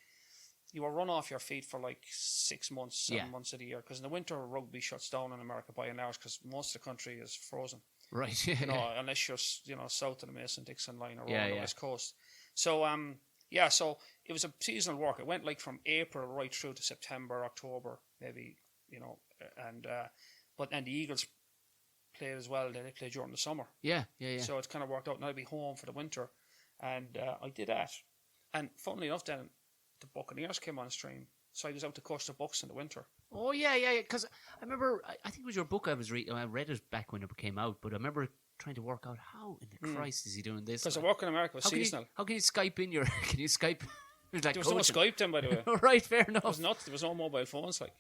you were run off your feet for like 6 months, 7 months of the year. Because in the winter, rugby shuts down in America by an hour because most of the country is frozen.
Right.
Unless you're south of the Mason-Dixon line or on the west coast. So so it was a seasonal work. It went like from April right through to September, October, maybe, and the Eagles played as well. They played during the summer. Yeah. So it kind of worked out, and I'd be home for the winter, and I did that. And funnily enough, then the Buccaneers came on stream, so I was out to coach the Bucks in the winter.
Oh yeah. Because I remember, I think it was your book I was reading. I read it back when it came out, but I remember trying to work out how in the Christ is he doing this?
Because the work in America was seasonal.
How can you Skype in your? Can you Skype?
There was no Skype then, by the way.
Right, fair enough.
There was no mobile phones, like.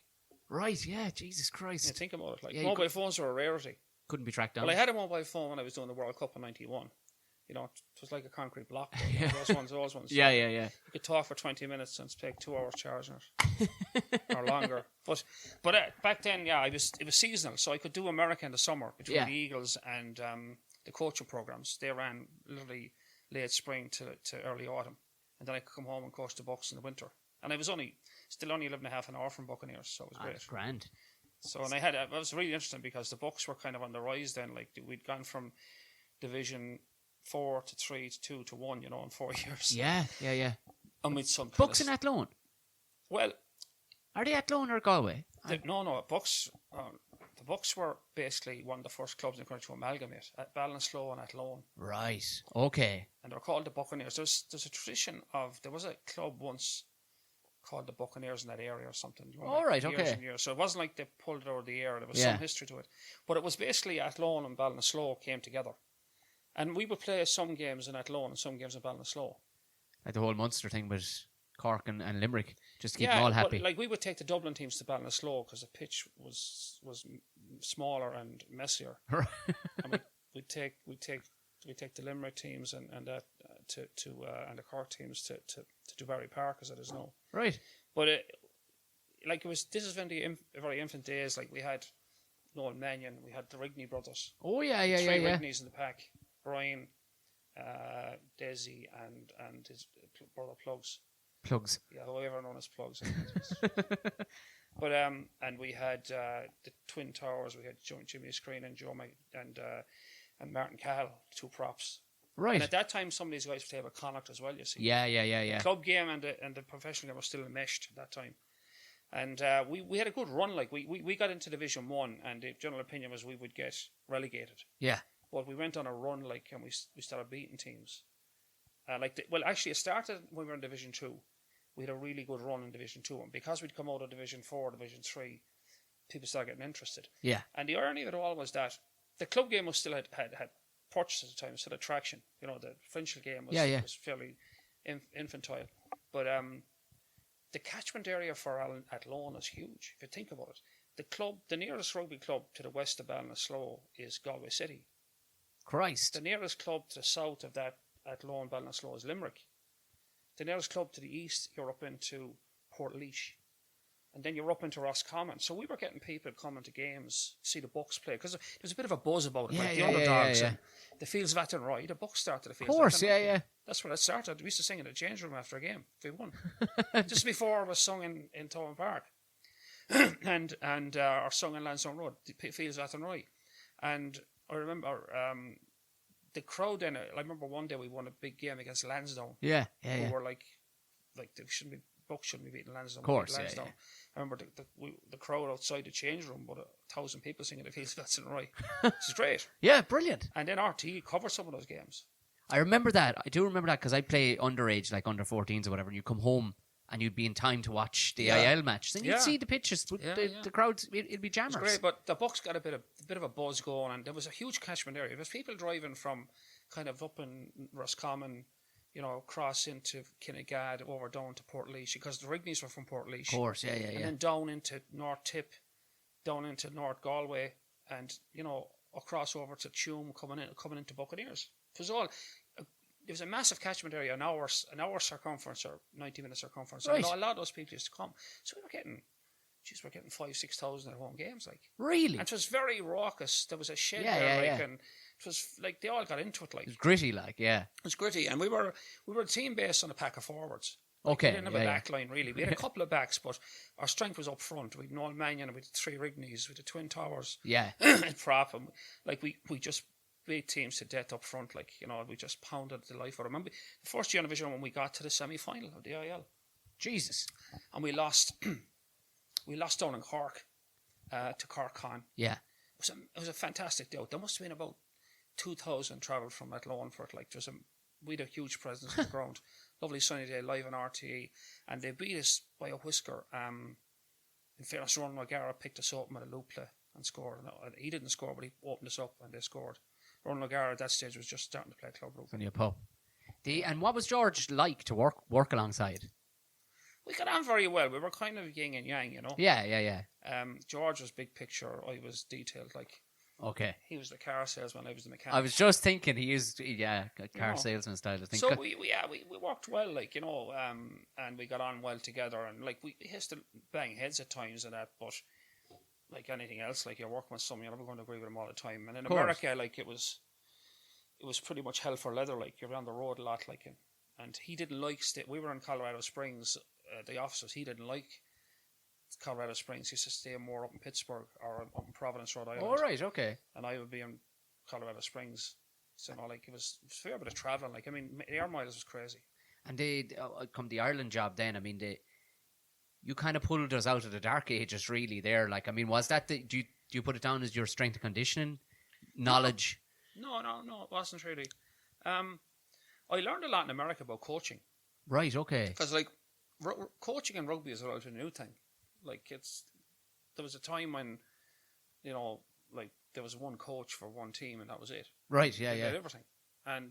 Right, yeah, Jesus Christ.
Yeah, think about it. Like, mobile phones were a rarity.
Couldn't be tracked down.
Well, I had a mobile phone when I was doing the World Cup in '91. It was like a concrete block. Those ones.
Yeah.
You could talk for 20 minutes and take 2 hours charging it, or longer. But back then, it was seasonal, so I could do America in the summer between the Eagles and the coaching programs. They ran literally late spring to early autumn. And then I could come home and coach the Bucks in the winter. And I was still only 11.5 an hour from Buccaneers, so it was great.
That's grand.
So, and it was really interesting because the Bucks were kind of on the rise then. Like, we'd gone from Division 4 to 3 to 2 to 1, in 4 years.
Yeah.
And with some
Bucks in Athlone?
Well,
are they Athlone or Galway?
No, Bucks. The Bucks were basically one of the first clubs in the country to amalgamate at Ballinasloe and Athlone.
Right. Okay.
And they were called the Buccaneers. There's a tradition of, there was a club once called the Buccaneers in that area or something.
All right,
years
okay.
and years. So it wasn't like they pulled it out of the air. There was some history to it. But it was basically Athlone and Ballinasloe came together. And we would play some games in Athlone and some games in Ballinasloe.
Like the whole Munster thing with Cork and Limerick, just to keep them all happy.
Like we would take the Dublin teams to Ballinasloe because the pitch was smaller and messier. And we'd take the Limerick teams and the Cork teams to Dubarry Park, as it is now.
Right.
But this is when the very infant days. Like we had Noel Mannion, we had the Rigney brothers.
Oh yeah.
Three Rigneys in the pack: Brian, Desi, and his brother Plugs. Yeah, whoever known as Plugs. But and we had the Twin Towers. We had Jimmy Screen and and Martin Cahill, two props.
Right.
And at that time, some of these guys would play with Connacht as well. You see.
Yeah.
The club game and the professional game were still enmeshed at that time. And we had a good run. Like we got into Division 1, and the general opinion was we would get relegated.
Yeah.
But we went on a run, and we started beating teams. Actually, it started when we were in Division 2. We had a really good run in Division 2. And because we'd come out of Division 4, Division 3, people started getting interested.
Yeah. And
the irony of it all was that the club game was still had purchased at the time, still had traction. The provincial game was fairly infantile. But the catchment area for Athlone is huge, if you think about it. The nearest rugby club to the west of Ballinasloe is Galway City.
Christ.
The nearest club to the south of that Athlone, Ballinasloe is Limerick. The nearest club to the east, you're up into Portlaoise. And then you're up into Roscommon. So we were getting people coming to games, see the Bucks play, because there was a bit of a buzz about it. The underdogs. And the Fields of Athenry, the Bucks started the Fields of Athenry. Of course,
yeah.
That's where it started. We used to sing in the change room after a game if we won. Just before it was sung in Towan Park. and or sung in Lansdowne Road, the Fields of Athenry. And I remember the crowd then, I remember one day we won a big game against Lansdowne.
Yeah.
We were like Bucks shouldn't be beating Lansdowne.
Of course,
Lansdowne. I remember the crowd outside the change room, but 1,000 people singing the Fields of Athenry. It's great.
Yeah, brilliant.
And then RT covered some of those games.
I remember that. I do remember that because I play underage, like under 14s or whatever, and you come home and you'd be in time to watch the IL match. Then you'd see the pitches, the crowds, it'd be jammers.
It's great, but the Bucks got a bit of a buzz going, and there was a huge catchment area. There was people driving from kind of up in Roscommon, cross into Kinnegad, over down to Portlaoise, because the Rigneys were from Portlaoise.
Of course, yeah.
And then down into North Tip, down into North Galway, and, across over to Tuam, coming into Buccaneers. It was all... There was a massive catchment area, an hour circumference or 90-minute circumference.
Right.
A lot of those people used to come. So we're getting 5,000-6,000 at home games, like.
Really?
And it was very raucous. There was a shed there, and it was like they all got into it, like.
It was gritty, like, yeah. It
was gritty, and we were a team based on a pack of forwards.
Okay.
We didn't have a back line, really. We had a couple of backs, but our strength was up front. We had Noel Mannion, we had three Rigneys, we had the Twin Towers.
Yeah.
And prop, and we just beat teams to death up front, we just pounded the life out of them. Remember the first year in Division when we got to the semi-final of the IL.
Jesus.
And we lost down in Cork to Cork Con.
Yeah.
It was a fantastic day out. There must have been about 2,000 travelled from Athlone for it. We had a huge presence on the ground. Lovely sunny day, live on RTE, and they beat us by a whisker. In fairness, Ron O'Gara picked us up with a loop play and scored. He didn't score, but he opened us up and they scored. Ron O'Gara at that stage was just starting to play club rugby.
Only a pup. And what was George like to work alongside?
We got on very well. We were kind of yin and yang,
Yeah.
George was big picture. I was detailed.
Okay.
He was the car salesman. I was the mechanic.
I was just thinking he used car salesman style. I think.
So we worked well, and we got on well together, and we used to bang heads at times and that, but. Like anything else, you're working with someone, you're never going to agree with them all the time. And in America, it it was pretty much hell for leather. Like, you're on the road a lot, like, and he didn't like we were in Colorado Springs. The officers, he didn't like Colorado Springs. He used to stay more up in Pittsburgh or up in Providence, Rhode Island.
All right, okay.
And I would be in Colorado Springs. So, like, it was a fair bit of traveling. Like, I mean, the air miles was crazy.
And they come the Ireland job then. I mean, you kind of pulled us out of the dark ages, really. There, like, I mean, was that do you put it down as your strength and conditioning knowledge?
No, it wasn't really. I learned a lot in America about coaching.
Right, okay.
Because, like, coaching in rugby is a relatively new thing. Like, there was a time when, like, there was one coach for one team and that was it.
Right, yeah,
they
yeah.
did everything.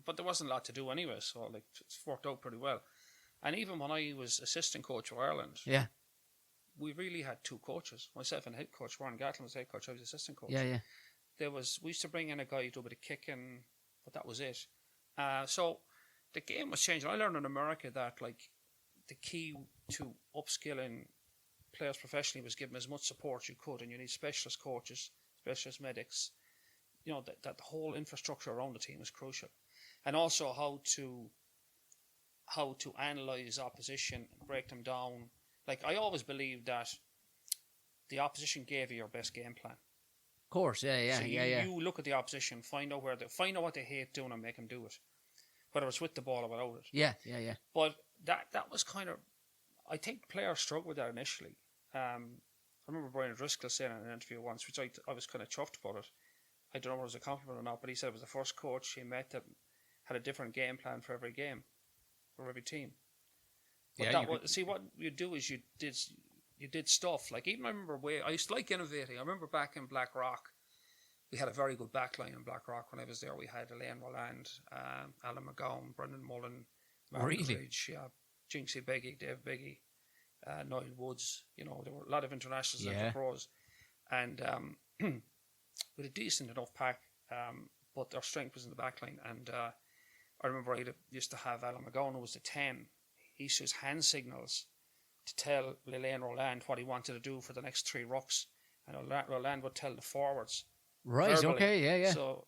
But there wasn't a lot to do anyway, so, like, it's worked out pretty well. And even when I was assistant coach for Ireland,
yeah,
we really had two coaches. Myself and head coach. Warren Gatlin was head coach. I was assistant coach.
Yeah, yeah.
We used to bring in a guy to do a bit of kicking, but that was it. So the game was changing. I learned in America that, like, the key to upskilling players professionally was giving as much support as you could, and you need specialist coaches, specialist medics. That the whole infrastructure around the team is crucial, and also how to analyze opposition, break them down. Like, I always believed that the opposition gave you your best game plan.
Of course, yeah.
So you look at the opposition, find out what they hate doing, and make them do it, whether it's with the ball or without it.
Yeah.
But that was kind of, I think players struggled with that initially. I remember Brian Driscoll saying in an interview once, which I was kind of chuffed about it. I don't know whether it was a compliment or not, but he said it was the first coach he met that had a different game plan for every game, for every team. But what you do is you did stuff. Like, even I remember I used to like innovating. I remember back in Black Rock, we had a very good backline in Black Rock when I was there. We had Elaine Roland, Alan McGowan, Brendan Mullen, Mark Ridge, Jinxie Beggy, Dave Beggy, Niall Woods. There were a lot of internationals and pros. And with a decent enough pack, but their strength was in the backline. And I remember I used to have Alan McGowan, who was the 10. He used to use hand signals to tell Elaine Roland what he wanted to do for the next 3 rucks. And Roland would tell the forwards.
Right, verbally. Okay, yeah.
So,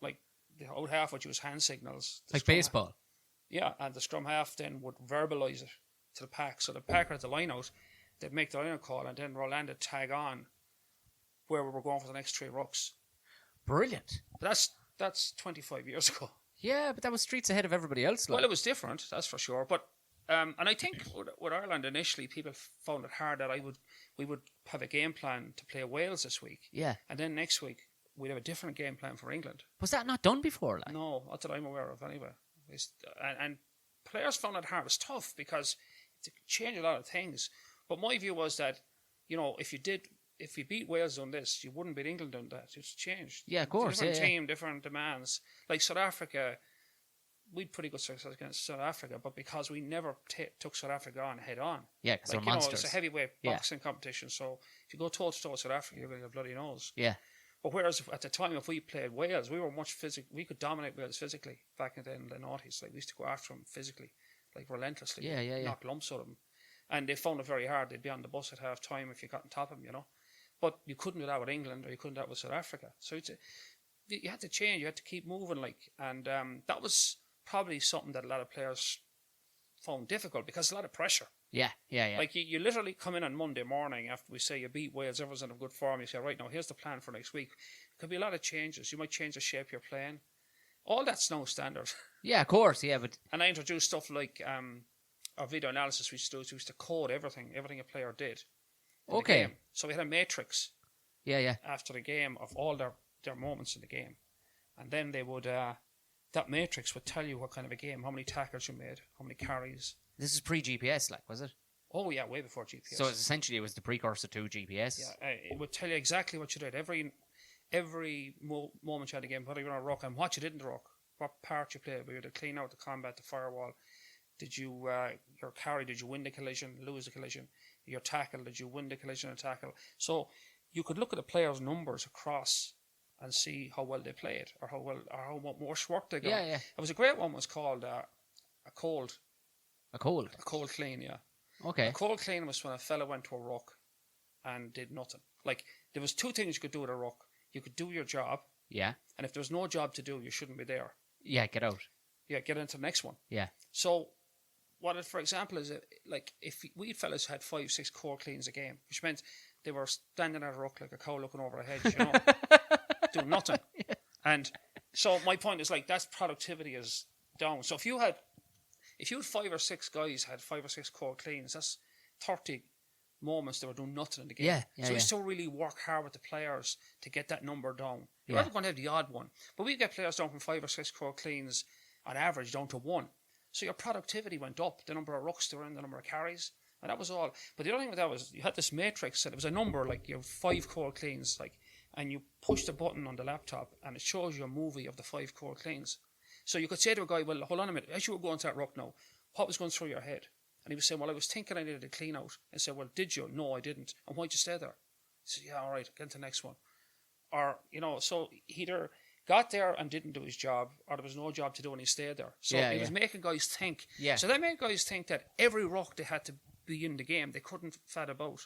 like, the out half would use hand signals.
Like baseball.
Yeah, and the scrum half then would verbalise it to the pack. So the packer at the line out, they'd make the line out call, and then Roland would tag on where we were going for the next 3 rucks.
Brilliant.
But that's 25 years ago.
Yeah, but that was streets ahead of everybody else.
Well, it was different, that's for sure. But and I think with Ireland initially, people found it hard that we would have a game plan to play Wales this week.
Yeah. And
then next week we'd have a different game plan for England.
Was that not done before? Like?
No, not that I'm aware of anyway. And players found it hard. It was tough because it changed a lot of things. But my view was that, if you beat Wales on this, you wouldn't beat England on that. It's changed.
Yeah, of course.
Different team, different demands. Like South Africa, we had pretty good success against South Africa, but because we never took South Africa on head on.
Yeah, because they're monsters.
It's a heavyweight boxing competition, so if you go toe-to-toe with South Africa, you're going to get a bloody nose.
Yeah.
But whereas at the time, if we played Wales, we were much we could dominate Wales physically back in the noughties. Like, we used to go after them physically, like relentlessly.
Yeah.
Knock lumps out of them. And they found it very hard. They'd be on the bus at half time if you got on top of them, But you couldn't do that with England, or you couldn't do that with South Africa. So you had to change. You had to keep moving, and that was probably something that a lot of players found difficult because a lot of pressure.
Yeah.
Like, you literally come in on Monday morning after we say you beat Wales, everyone's in a good form. You say, right, now here's the plan for next week. Could be a lot of changes. You might change the shape you're playing. All that's now standard.
Yeah, of course. Yeah, but
and I introduced stuff like our video analysis we used to do. We used to code everything a player did.
Okay.
So we had a matrix.
Yeah.
After the game of all their moments in the game, and then they would that matrix would tell you what kind of a game, how many tackles you made, how many carries.
This is pre-GPS, like, was it?
Oh yeah, way before GPS.
So essentially, it was the precursor to GPS.
Yeah, it would tell you exactly what you did every moment you had a game, whether you were on a ruck and what you did in the ruck, what part you played. Were you to clean out, the combat, the firewall? Did you your carry? Did you win the collision, lose the collision? Your tackle, did you win the collision and tackle? So you could look at the players' numbers across and see how well they played, or how much work they got.
Yeah.
It was a great one. Was called a cold clean. Yeah.
Okay.
A cold clean was when a fella went to a ruck and did nothing. Like, there was 2 things you could do at a ruck. You could do your job.
Yeah.
And if there was no job to do, you shouldn't be there.
Yeah, get out.
Yeah, get into the next one.
Yeah.
So, what it, for example, is like if we fellas had 5-6 core cleans a game, which meant they were standing at a ruck like a cow looking over a hedge, you know, doing nothing. Yeah. And so my point is like that's productivity is down. So if you had 5 or 6 guys had 5 or 6 core cleans, that's 30 moments they were doing nothing in the game.
Yeah,
so we still really work hard with the players to get that number down. You're
Yeah.
never going to have the odd one, but we get players down from 5 or 6 core cleans on average down to 1. So your productivity went up, the number of rucks they were in, the number of carries, and that was all. But the other thing with that was you had this matrix, and it was a number like you have 5 core cleans, like, and you push the button on the laptop, and it shows you a movie of the 5 core cleans. So you could say to a guy, well, hold on a minute, as you were going to that ruck now, what was going through your head? And he was saying, well, I was thinking I needed a clean out. And said, well, did you? No, I didn't. And why'd you stay there? He said, yeah, all right, get into the next one. Or, you know, so he either got there and didn't do his job, or there was no job to do and he stayed there. So he was making guys think.
Yeah.
So that made guys think that every ruck they had to be in the game. They couldn't fad about.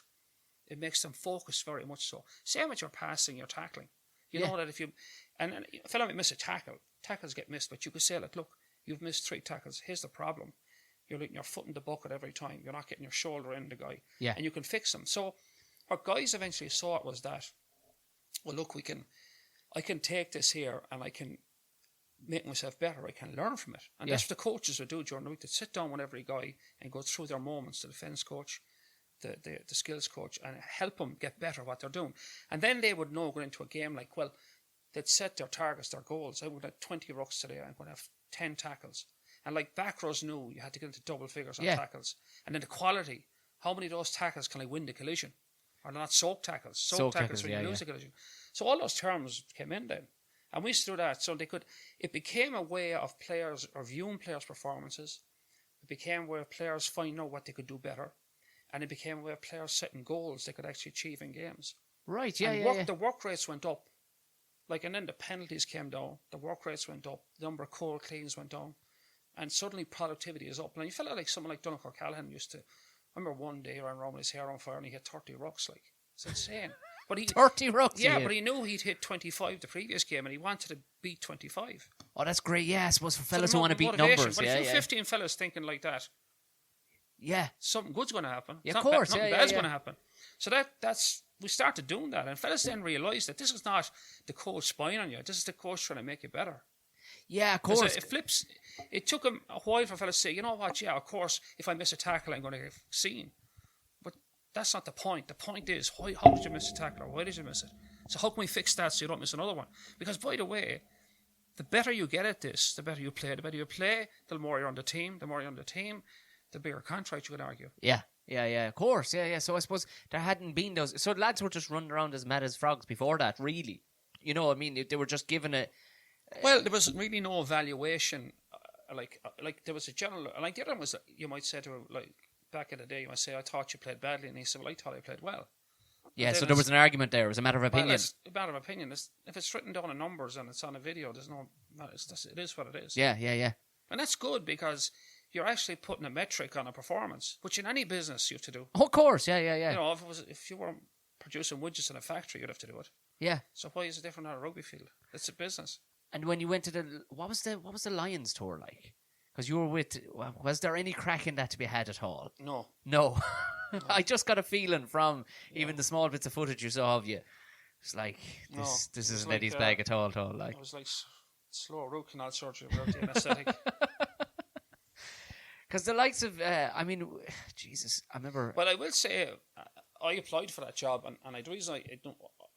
It makes them focus very much so. Same with your passing, your tackling. You know that if you... And a fellow might miss a tackle. Tackles get missed, but you could say, like, look, you've missed 3 tackles. Here's the problem. You're letting your foot in the bucket every time. You're not getting your shoulder in the guy.
Yeah.
And you can fix them. So what guys eventually saw was that, well, look, I can take this here and I can make myself better. I can learn from it. And that's what the coaches would do during the week. They'd sit down with every guy and go through their moments, the defence coach, the skills coach, and help them get better at what they're doing. And then they would know going into a game like, well, they'd set their targets, their goals. I would have 20 rucks today. I'm going to have 10 tackles. And like back rows knew you had to get into double figures on tackles. And then the quality, how many of those tackles can I win the collision? Or they're not soak tackles. Soak tackles when you lose the collision. So all those terms came in then. And we used to do that. So it became a way of players or viewing players' performances. It became a way of players finding out what they could do better. And it became a way of players setting goals they could actually achieve in games.
Right,
The work rates went up. Like, and then the penalties came down. The work rates went up. The number of core cleans went down. And suddenly productivity is up. And you felt like someone like Donald Callahan used to... I remember one day he ran around with his hair on fire and he hit 30 rucks, like. It's insane. But
30 rucks?
Yeah, but he knew he'd hit 25 the previous game and he wanted to beat 25.
Oh, that's great. Yeah, I suppose for fellas who want to beat numbers.
But if you're 15 fellas thinking like that, something good's going to happen.
Yeah, of course.
Nothing bad's going to happen. So that's... We started doing that. And fellas then realised that this is not the coach spying on you. This is the coach trying to make you better.
Yeah, of course.
It flips. It took him a while for fellas to say, you know what, yeah, of course, if I miss a tackle, I'm going to get seen. But that's not the point. The point is, how did you miss a tackle or why did you miss it? So how can we fix that so you don't miss another one? Because, by the way, the better you get at this, the better you play. The better you play, the more you're on the team. The more you're on the team, the bigger contract you could argue. Yeah,
of course. Yeah. So I suppose there hadn't been those... So lads were just running around as mad as frogs before that, really. You know, I mean, they were just given a...
Well, there was really no evaluation. Like there was a general... Like the other one was, you might say to him, like, back in the day, you might say, I thought you played badly. And he said, well, I thought I played well.
Yeah, so there was an argument there. It was a matter of opinion.
Well, it's a matter of opinion. If it's written down in numbers and it's on a video, there's no... It is what it is.
Yeah.
And that's good because you're actually putting a metric on a performance, which in any business you have to do.
Oh, of course, yeah.
You know, if you were producing widgets in a factory, you'd have to do it.
Yeah.
So why is it different on a rugby field? It's a business.
And when you went to what was the Lions tour like? Because you were with... Was there any crack in that to be had at all? No. I just got a feeling from even the small bits of footage you saw of you. It's like, this isn't like, Eddie's bag at all. Like.
It was like slow root canal surgery without the anaesthetic.
Because the likes of... I mean, Jesus, I remember...
Well, I will say, I applied for that job, and the reason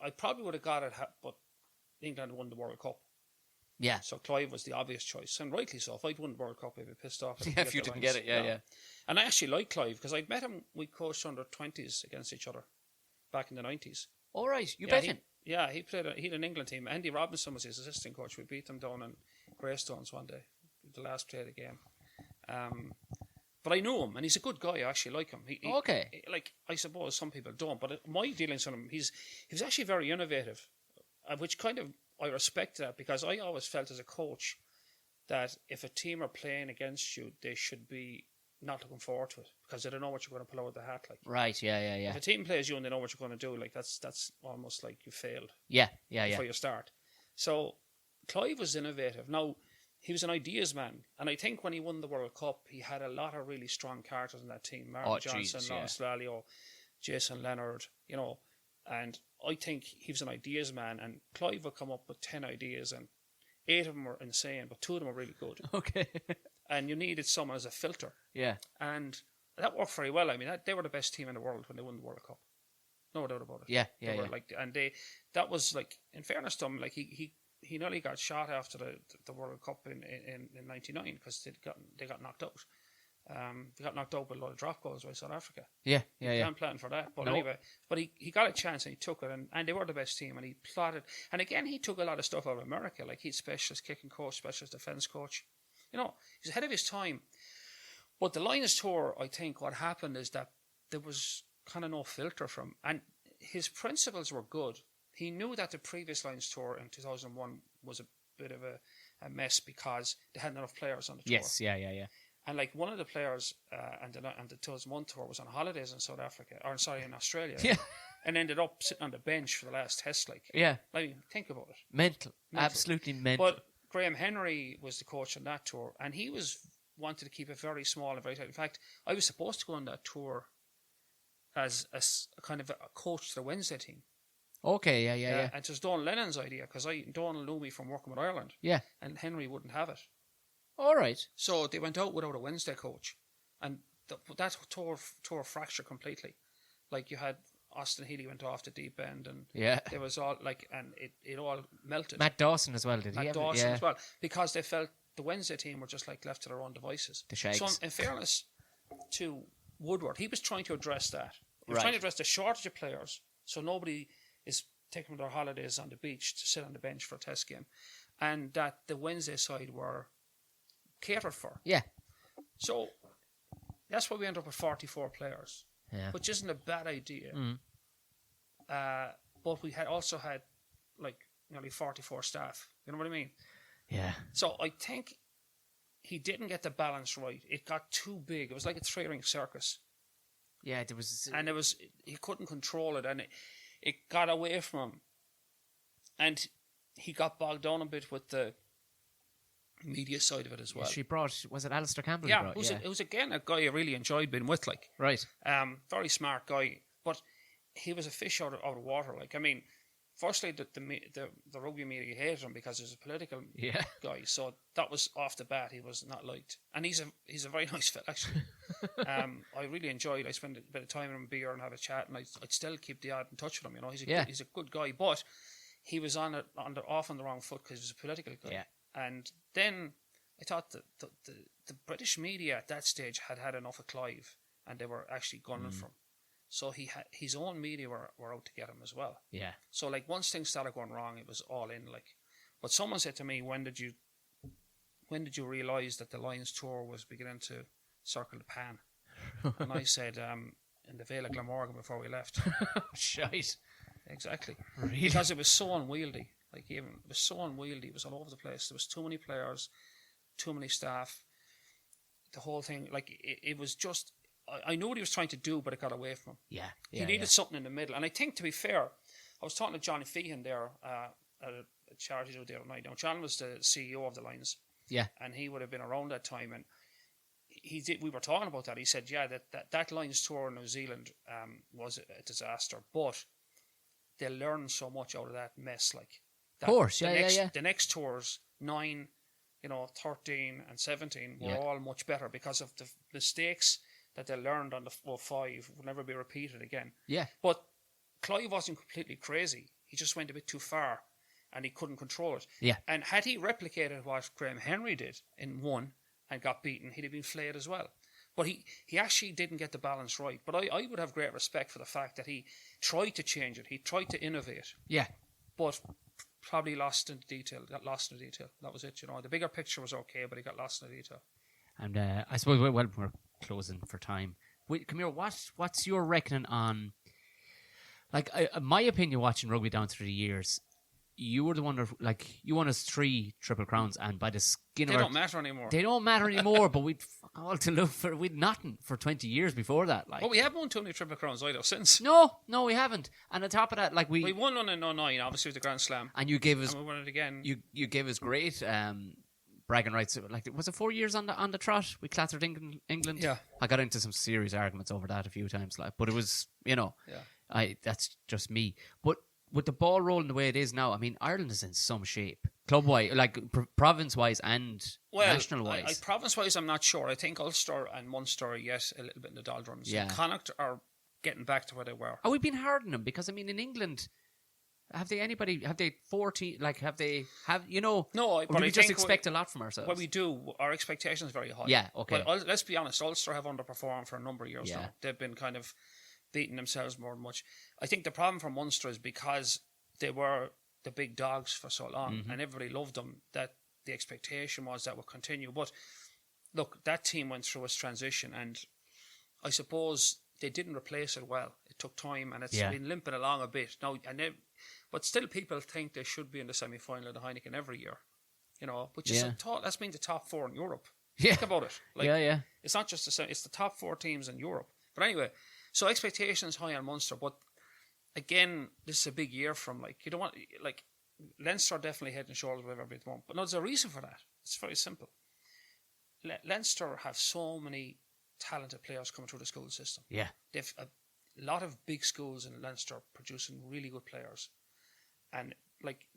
I probably would have got it, but England won the World Cup.
Yeah.
So Clive was the obvious choice, and rightly so. If I'd won the World Cup, I'd be pissed off.
Yeah, if you didn't get it, yeah.
And I actually like Clive, because I'd met him, we coached under 20s against each other back in the 90s.
All right, you bet him.
Yeah, he had an England team. Andy Robinson was his assistant coach. We beat them down in Greystones one day, the last play of the game. But I knew him, and he's a good guy. I actually like him.
Okay.
Like, I suppose some people don't, but my dealings with him, he was actually very innovative, which kind of, I respect that, because I always felt as a coach that if a team are playing against you, they should be not looking forward to it, because they don't know what you're going to pull out of the hat. Like,
right, yeah.
If a team plays you and they know what you're going to do, like that's almost like you failed.
Yeah.
Before you start. So Clive was innovative. Now, he was an ideas man. And I think when he won the World Cup, he had a lot of really strong characters in that team. Martin Johnson, Lawrence Lalio, Jason Leonard, you know. And I think he was an ideas man. And Clive would come up with 10 ideas, and 8 of them were insane, but 2 of them were really good.
Okay.
And you needed someone as a filter.
Yeah.
And that worked very well. I mean, they were the best team in the world when they won the World Cup. No doubt about it.
Yeah,
they were like, and that was like, in fairness to him, like he nearly got shot after the World Cup in '99 because they got knocked out. They got knocked out with a lot of drop goals by South Africa.
Yeah.
Can't plan for that. But anyway, he got a chance and he took it, and they were the best team, and he plotted. And again, he took a lot of stuff out of America. Like, he's specialist kicking coach, specialist defence coach. You know, he's ahead of his time. But the Lions tour, I think what happened is that there was kind of no filter from, and his principles were good. He knew that the previous Lions tour in 2001 was a bit of a mess because they hadn't enough players on the tour.
Yes, yeah.
And like one of the players and the 2001 tour was on holidays in South Africa, in Australia.
Yeah.
And ended up sitting on the bench for the last test. Like,
yeah.
I mean, think about it.
Mental. Absolutely mental.
But Graham Henry was the coach on that tour, and he wanted to keep it very small and very tight. In fact, I was supposed to go on that tour as a kind of a coach to the Wednesday team.
Okay, yeah.
And it was Donal Lennon's idea, because Donal knew me from working with Ireland.
Yeah.
And Henry wouldn't have it.
All right.
So they went out without a Wednesday coach. And that tour fractured completely. Like, you had Austin Healy went off the deep end, and there was all, like, and it all melted.
Matt Dawson as well,
Matt Dawson as well. Because they felt the Wednesday team were just, like, left to their own devices.
The Shags.
So in fairness to Woodward, he was trying to address that. He was trying to address the shortage of players, so nobody is taking their holidays on the beach to sit on the bench for a test game, and that the Wednesday side were catered for.
Yeah.
So that's why we ended up with 44 players, which isn't a bad idea. But we also had like nearly 44 staff. You know what I mean?
Yeah.
So I think he didn't get the balance right. It got too big. It was like a 3-ring circus.
Yeah, there was...
And he couldn't control it, and it got away from him. And he got bogged down a bit with the media side of it as well.
She brought... Was it Alistair Campbell?
Yeah, it was again a guy I really enjoyed being with, like.
Right.
Very smart guy, but he was a fish out of water. Like, I mean, firstly, the rugby media hated him because he was a political guy. So that was off the bat. He was not liked, and he's a very nice fella actually. I really enjoyed. I spent a bit of time with him, beer, and have a chat, and I'd still keep the odd in touch with him. You know, he's a good guy, but he was off on the wrong foot because he was a political guy. Yeah. And then I thought that the British media at that stage had enough of Clive, and they were actually gunning for him. So his own media were out to get him as well. Yeah. So like once things started going wrong, it was all in. Like, but someone said to me, "When did you realise that the Lions tour was beginning to circle the pan?" And I said, "In the Vale of Glamorgan before we left."
Shite.
Exactly.
Really?
Because it was so unwieldy. Like, it was so unwieldy. It was all over the place. There was too many players, too many staff. The whole thing, like, it was just. I knew what he was trying to do, but it got away from him. Yeah. He needed something in the middle. And I think, to be fair, I was talking to Johnny Feehan there at a charity the other night. Now, John was the CEO of the Lions. Yeah. And he would have been around that time. And we were talking about that. He said, that Lions tour in New Zealand was a disaster. But they learned so much out of that mess. Like, that, of course, The next tours, 9, 13 and 17, were all much better because of the mistakes that they learned on the 5 will never be repeated again. Yeah. But Clive wasn't completely crazy. He just went a bit too far, and he couldn't control it. Yeah. And had he replicated what Graham Henry did in 1 and got beaten, he'd have been flayed as well. But he actually didn't get the balance right. But I would have great respect for the fact that he tried to change it. He tried to innovate. Yeah. But probably got lost in the detail. That was it, The bigger picture was okay, but he got lost in the detail. And
I suppose, well, we're closing for time. Wait, come here, what's your reckoning on, like, my opinion watching rugby down through the years, you were the one that, like, you won us 3 Triple Crowns, and by the skin of
They don't matter anymore.
They don't matter anymore, but we'd all to look for, we'd nothing for 20 years before that. Like.
Well, we haven't won too many Triple Crowns either since.
No, we haven't. And on top of that, like,
we won one in 2009, obviously, with the Grand Slam.
And you gave us...
And we won it again.
You gave us great... bragging rights. Like, was it 4 years on the trot? We clattered England.
Yeah.
I got into some serious arguments over that a few times, like, but it was, that's just me. But with the ball rolling the way it is now, I mean, Ireland is in some shape, club-wise, like province-wise and national-wise.
Province-wise, I'm not sure. I think Ulster and Munster, yes, a little bit in the doldrums.
Yeah.
Connacht are getting back to where they were.
Are we been hard on them? Because, I mean, in England, have they 40, like,
No,
but
I
we just expect a lot from ourselves?
What we do, our expectation is very high.
Yeah, okay.
But let's be honest, Ulster have underperformed for a number of years
Yeah.
now. They've been kind of beating themselves more than much. I think the problem for Munster is because they were the big dogs for so long and everybody loved them, that the expectation was that would continue. But look, that team went through its transition, and I suppose they didn't replace it well. It took time, and it's been limping along a bit now. But still, people think they should be in the semi-final of the Heineken every year, which is that's been the top 4 in Europe.
Yeah.
Think about it. It's not just it's the top 4 teams in Europe. But anyway, so expectations high on Munster, but again, this is a big year from you don't want Leinster are definitely head and shoulders above everybody at the moment. But no, there's a reason for that. It's very simple. Leinster have so many talented players coming through the school system.
Yeah,
they've a lot of big schools in Leinster producing really good players, and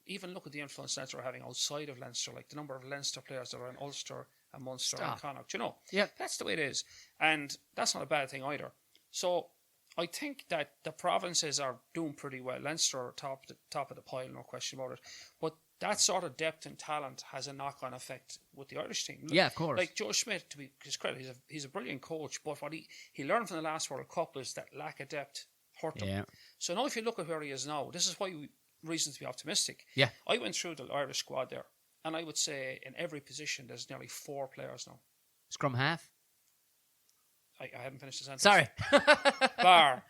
even look at the influence Leinster are having outside of Leinster, like the number of Leinster players that are in Ulster and Munster and Connacht. That's the way it is, and that's not a bad thing either. So I think that the provinces are doing pretty well. Leinster are top of the pile, no question about it. But that sort of depth and talent has a knock-on effect with the Irish team.
Yeah, of course.
Like Joe Schmidt, to his credit, he's a brilliant coach, but what he learned from the last World Cup is that lack of depth hurt him. Yeah. So now if you look at where he is now, this is why reason to be optimistic.
Yeah.
I went through the Irish squad there, and I would say in every position there's nearly 4 players now.
Scrum half?
I haven't finished the sentence.
Sorry.
Bar.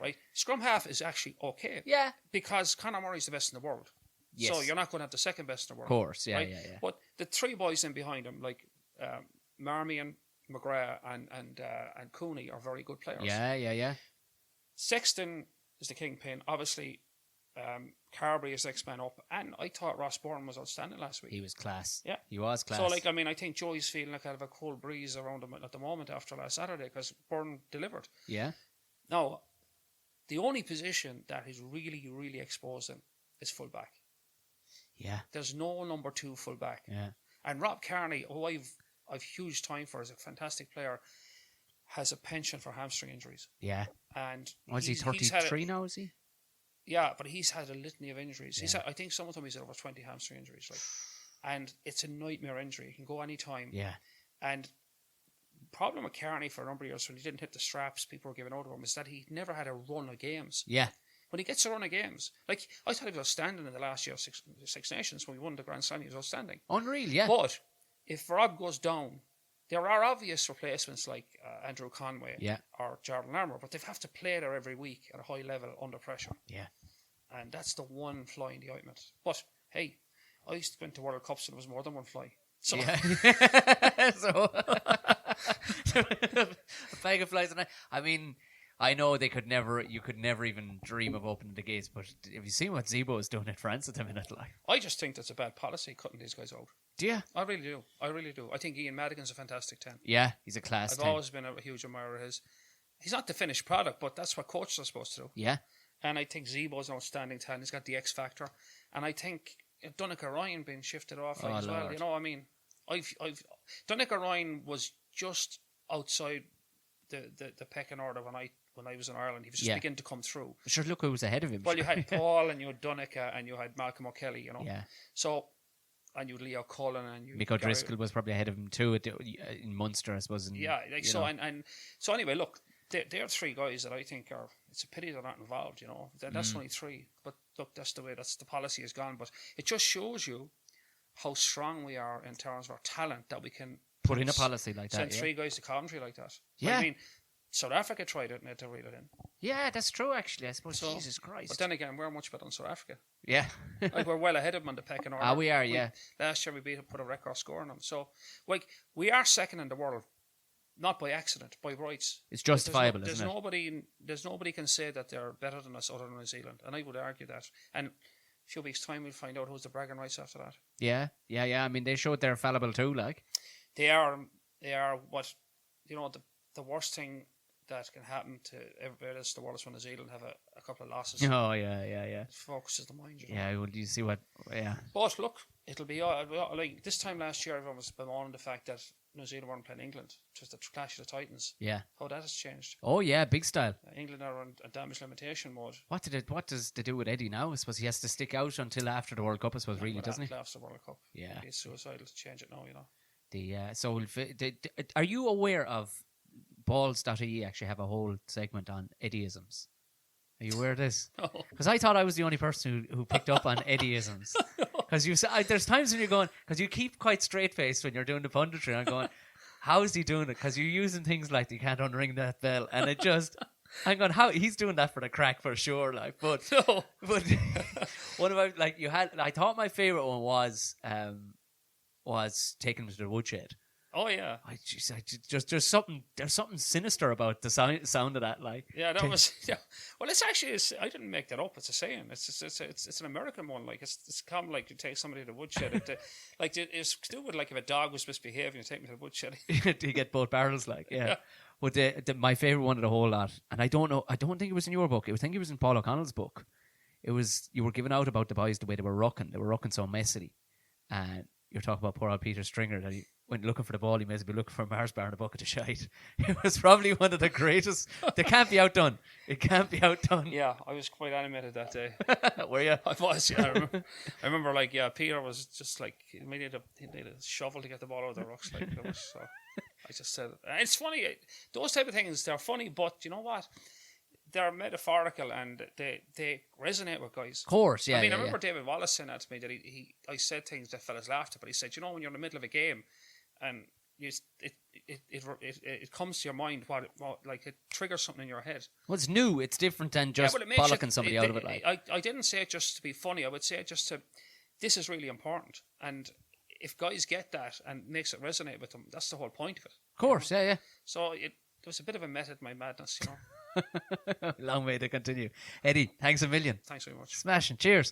Right? Scrum half is actually okay.
Yeah.
Because Conor Murray's the best in the world. Yes. So you're not going to have the second best in the world.
Of course, yeah, right?
Yeah. But the 3 boys in behind him, like Marmion, McGrath, and Cooney, are very good players.
Yeah.
Sexton is the kingpin. Obviously, Carberry is next man up. And I thought Ross Byrne was outstanding last week.
He was class.
Yeah.
He was class.
So, I think Joey's feeling like kind of a cold breeze around him at the moment after last Saturday because Byrne delivered.
Yeah.
Now, the only position that is really, really exposed him is fullback.
Yeah.
There's no number 2 fullback.
Yeah.
And Rob Kearney, who I've huge time for, is a fantastic player, has a penchant for hamstring injuries.
Yeah.
And
is he 33 now, is he?
Yeah, but he's had a litany of injuries. Yeah. I think some of them he's had over 20 hamstring injuries. And it's a nightmare injury. It can go any time.
Yeah. And
the problem with Kearney for a number of years when he didn't hit the straps, people were giving out of him, is that he never had a run of games.
Yeah.
When he gets a run of games, I thought he was outstanding in the last year of Six Nations when we won the Grand Slam. He was outstanding.
Unreal, yeah.
But if Rob goes down, there are obvious replacements like Andrew Conway or Jordan Larmour, but they have to play there every week at a high level under pressure.
Yeah.
And that's the one fly in the ointment. But hey, I used to go into World Cups and it was more than one fly. So,
so a bag of flies. I mean, I know you could never even dream of opening the gates, but have you seen what Zebo is doing in France at the minute?
I just think that's a bad policy, cutting these guys out.
Do you?
I really do. I think Ian Madigan's a fantastic 10.
Yeah, he's a class 10.
I've always been a huge admirer of his. He's not the finished product, but that's what coaches are supposed to do.
Yeah.
And I think Zebo's an outstanding talent. He's got the X factor. And I think Donncha Ryan being shifted off as well. You know, I mean, Donncha Ryan was just outside the pecking order when I was in Ireland. He was just beginning to come through.
Sure, look who was ahead of him.
Well, you had Paul and you had Donncha and you had Malcolm O'Kelly, you know.
Yeah.
So, and you had Leo Cullen and you.
Mick O'Driscoll was probably ahead of him too in Munster, I suppose.
So anyway, look, they're 3 guys that I think are. It's a pity they're not involved, you know. That's only 3, but look, that's the policy has gone. But it just shows you how strong we are in terms of our talent that we can
put in a policy like that.
Send 3 guys to Coventry like that.
Yeah.
I mean, South Africa tried it and had to reel it in.
Yeah, that's true, actually. I suppose. So, Jesus Christ.
But then again, we're much better than South Africa.
Yeah.
We're well ahead of them on the pecking order.
We are, yeah.
Last year we put a record score on them. So, we are second in the world. Not by accident, by rights.
It's justifiable, isn't it?
There's nobody can say that they're better than us other than New Zealand. And I would argue that. And few weeks' time we'll find out who's the bragging rights after that.
Yeah. I mean, they showed they're fallible too, like.
They are what, the worst thing that can happen to everybody else in the world is when New Zealand have a couple of losses.
Oh, yeah.
It focuses the mind.
Yeah, well, you see what, yeah.
But look, it'll be, like, this time last year everyone was bemoaning the fact that New Zealand weren't playing England, just the clash of the Titans.
Yeah.
How that has changed.
Oh, yeah, big style.
England are on a damage limitation mode.
What does they do with Eddie now? I suppose he has to stick out until after the World Cup, I suppose, really, doesn't he?
After the World Cup.
Yeah.
He's suicidal to change it now,
So, are you aware of balls.ie actually have a whole segment on Eddie-isms? Are you aware of this?
No.
Because I thought I was the only person who picked up on Eddie-isms. Because there's times when you're going, because you keep quite straight-faced when you're doing the punditry, and I'm going, how is he doing it? Because you're using things like you can't unring that bell, and it just, I'm going, how he's doing that for the crack for sure, like. But what about, like, I thought my favorite one was taking him to the woodshed.
Oh yeah.
There's something sinister about the sound of that, like.
Yeah, that was. Yeah. Well, it's actually. I didn't make that up. It's a saying. It's an American one. Like it's common. Like you take somebody to the woodshed. It's stupid. Like if a dog was misbehaving, you take me to the woodshed.
You get both barrels, like, yeah. But my favorite one of the whole lot, and I don't think it was in your book. I think it was in Paul O'Connell's book. It was, you were giving out about the boys the way they were rucking. They were rucking so messily, and you're talking about poor old Peter Stringer that when looking for the ball, he may as well be looking for a Mars bar and a bucket of shite. It was probably one of the greatest. They can't be outdone. It can't be outdone.
Yeah, I was quite animated that day.
Were you?
I was, yeah. I remember, like, yeah, Peter was just like, he needed a shovel to get the ball out of the rocks. Like, so I just said, it's funny. Those type of things, they're funny, but you know what? They're metaphorical and they resonate with guys.
Of course, yeah.
I mean, I remember David Wallace saying that to me, that I said things that fellas laughed at, but he said, when you're in the middle of a game and it comes to your mind, what like it triggers something in your head.
Well, it's new. It's different than just bollocking somebody out of it. Like,
I didn't say it just to be funny. I would say it just to, this is really important. And if guys get that and makes it resonate with them, that's the whole point of it.
Of course, yeah.
So there was a bit of a method in my madness,
Long way to continue. Eddie, thanks a million.
Thanks very much.
Smashing. Cheers.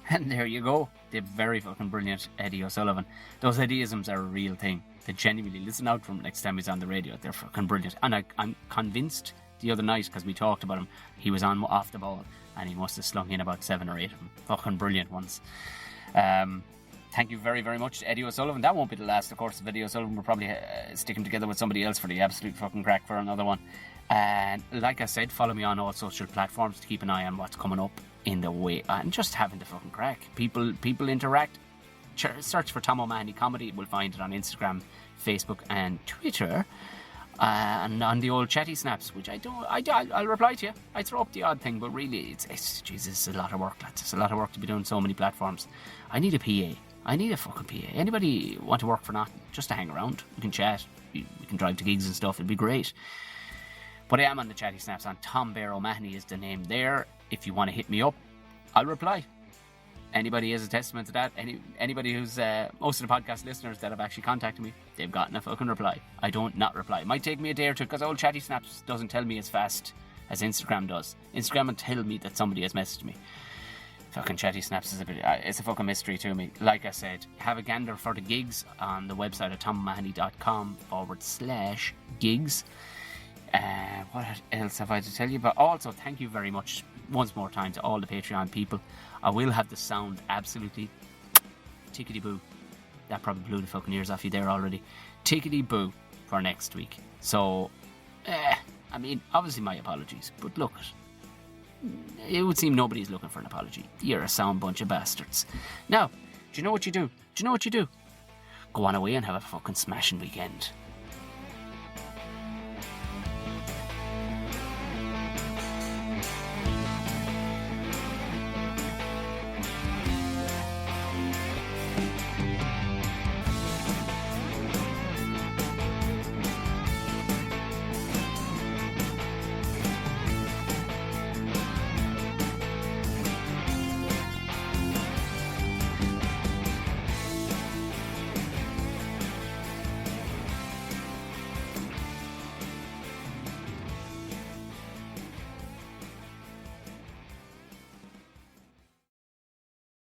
And there you go. The very fucking brilliant Eddie O'Sullivan. Those Eddie-isms are a real thing. They genuinely listen out for him next time he's on the radio. They're fucking brilliant. And I'm convinced the other night, because we talked about him, he was on off the ball and he must have slung in about 7 or 8 of them. Fucking brilliant ones. Thank you very, very much to Eddie O'Sullivan. That won't be the last, of course, of Eddie O'Sullivan. We'll probably stick him together with somebody else for the absolute fucking crack for another one. And like I said, follow me on all social platforms to keep an eye on what's coming up in the way, and just having the fucking crack. People interact. Search for Tom O'Mahony Comedy. We'll find it on Instagram, Facebook and Twitter, and on the old chatty snaps, which I'll reply to you. I throw up the odd thing, but really it's Jesus, it's a lot of work, lads. It's a lot of work to be doing so many platforms. I need a PA. I need a fucking PA. Anybody want to work for nothing, just to hang around? We can chat, we can drive to gigs and stuff. It'd be great. But I am on the chatty snaps, on Tom Bear O'Mahony is the name there. If you want to hit me up, I'll reply. Anybody is a testament to that. Anybody who's most of the podcast listeners that have actually contacted me, they've gotten a fucking reply. I don't not reply. It might take me a day or two, because old chatty snaps doesn't tell me as fast as Instagram does. Instagram will tell me that somebody has messaged me. Fucking chatty snaps is it's a fucking mystery to me. Like I said, have a gander for the gigs on the website at tommahony.com/gigs. What else have I to tell you about? Also, thank you very much once more time to all the Patreon people. I will have the sound absolutely tickety-boo. That probably blew the fucking ears off you there already. Tickety-boo for next week. So, I mean, obviously my apologies, but look, it would seem nobody's looking for an apology. You're a sound bunch of bastards. Now, do you know what you do? Go on away and have a fucking smashing weekend.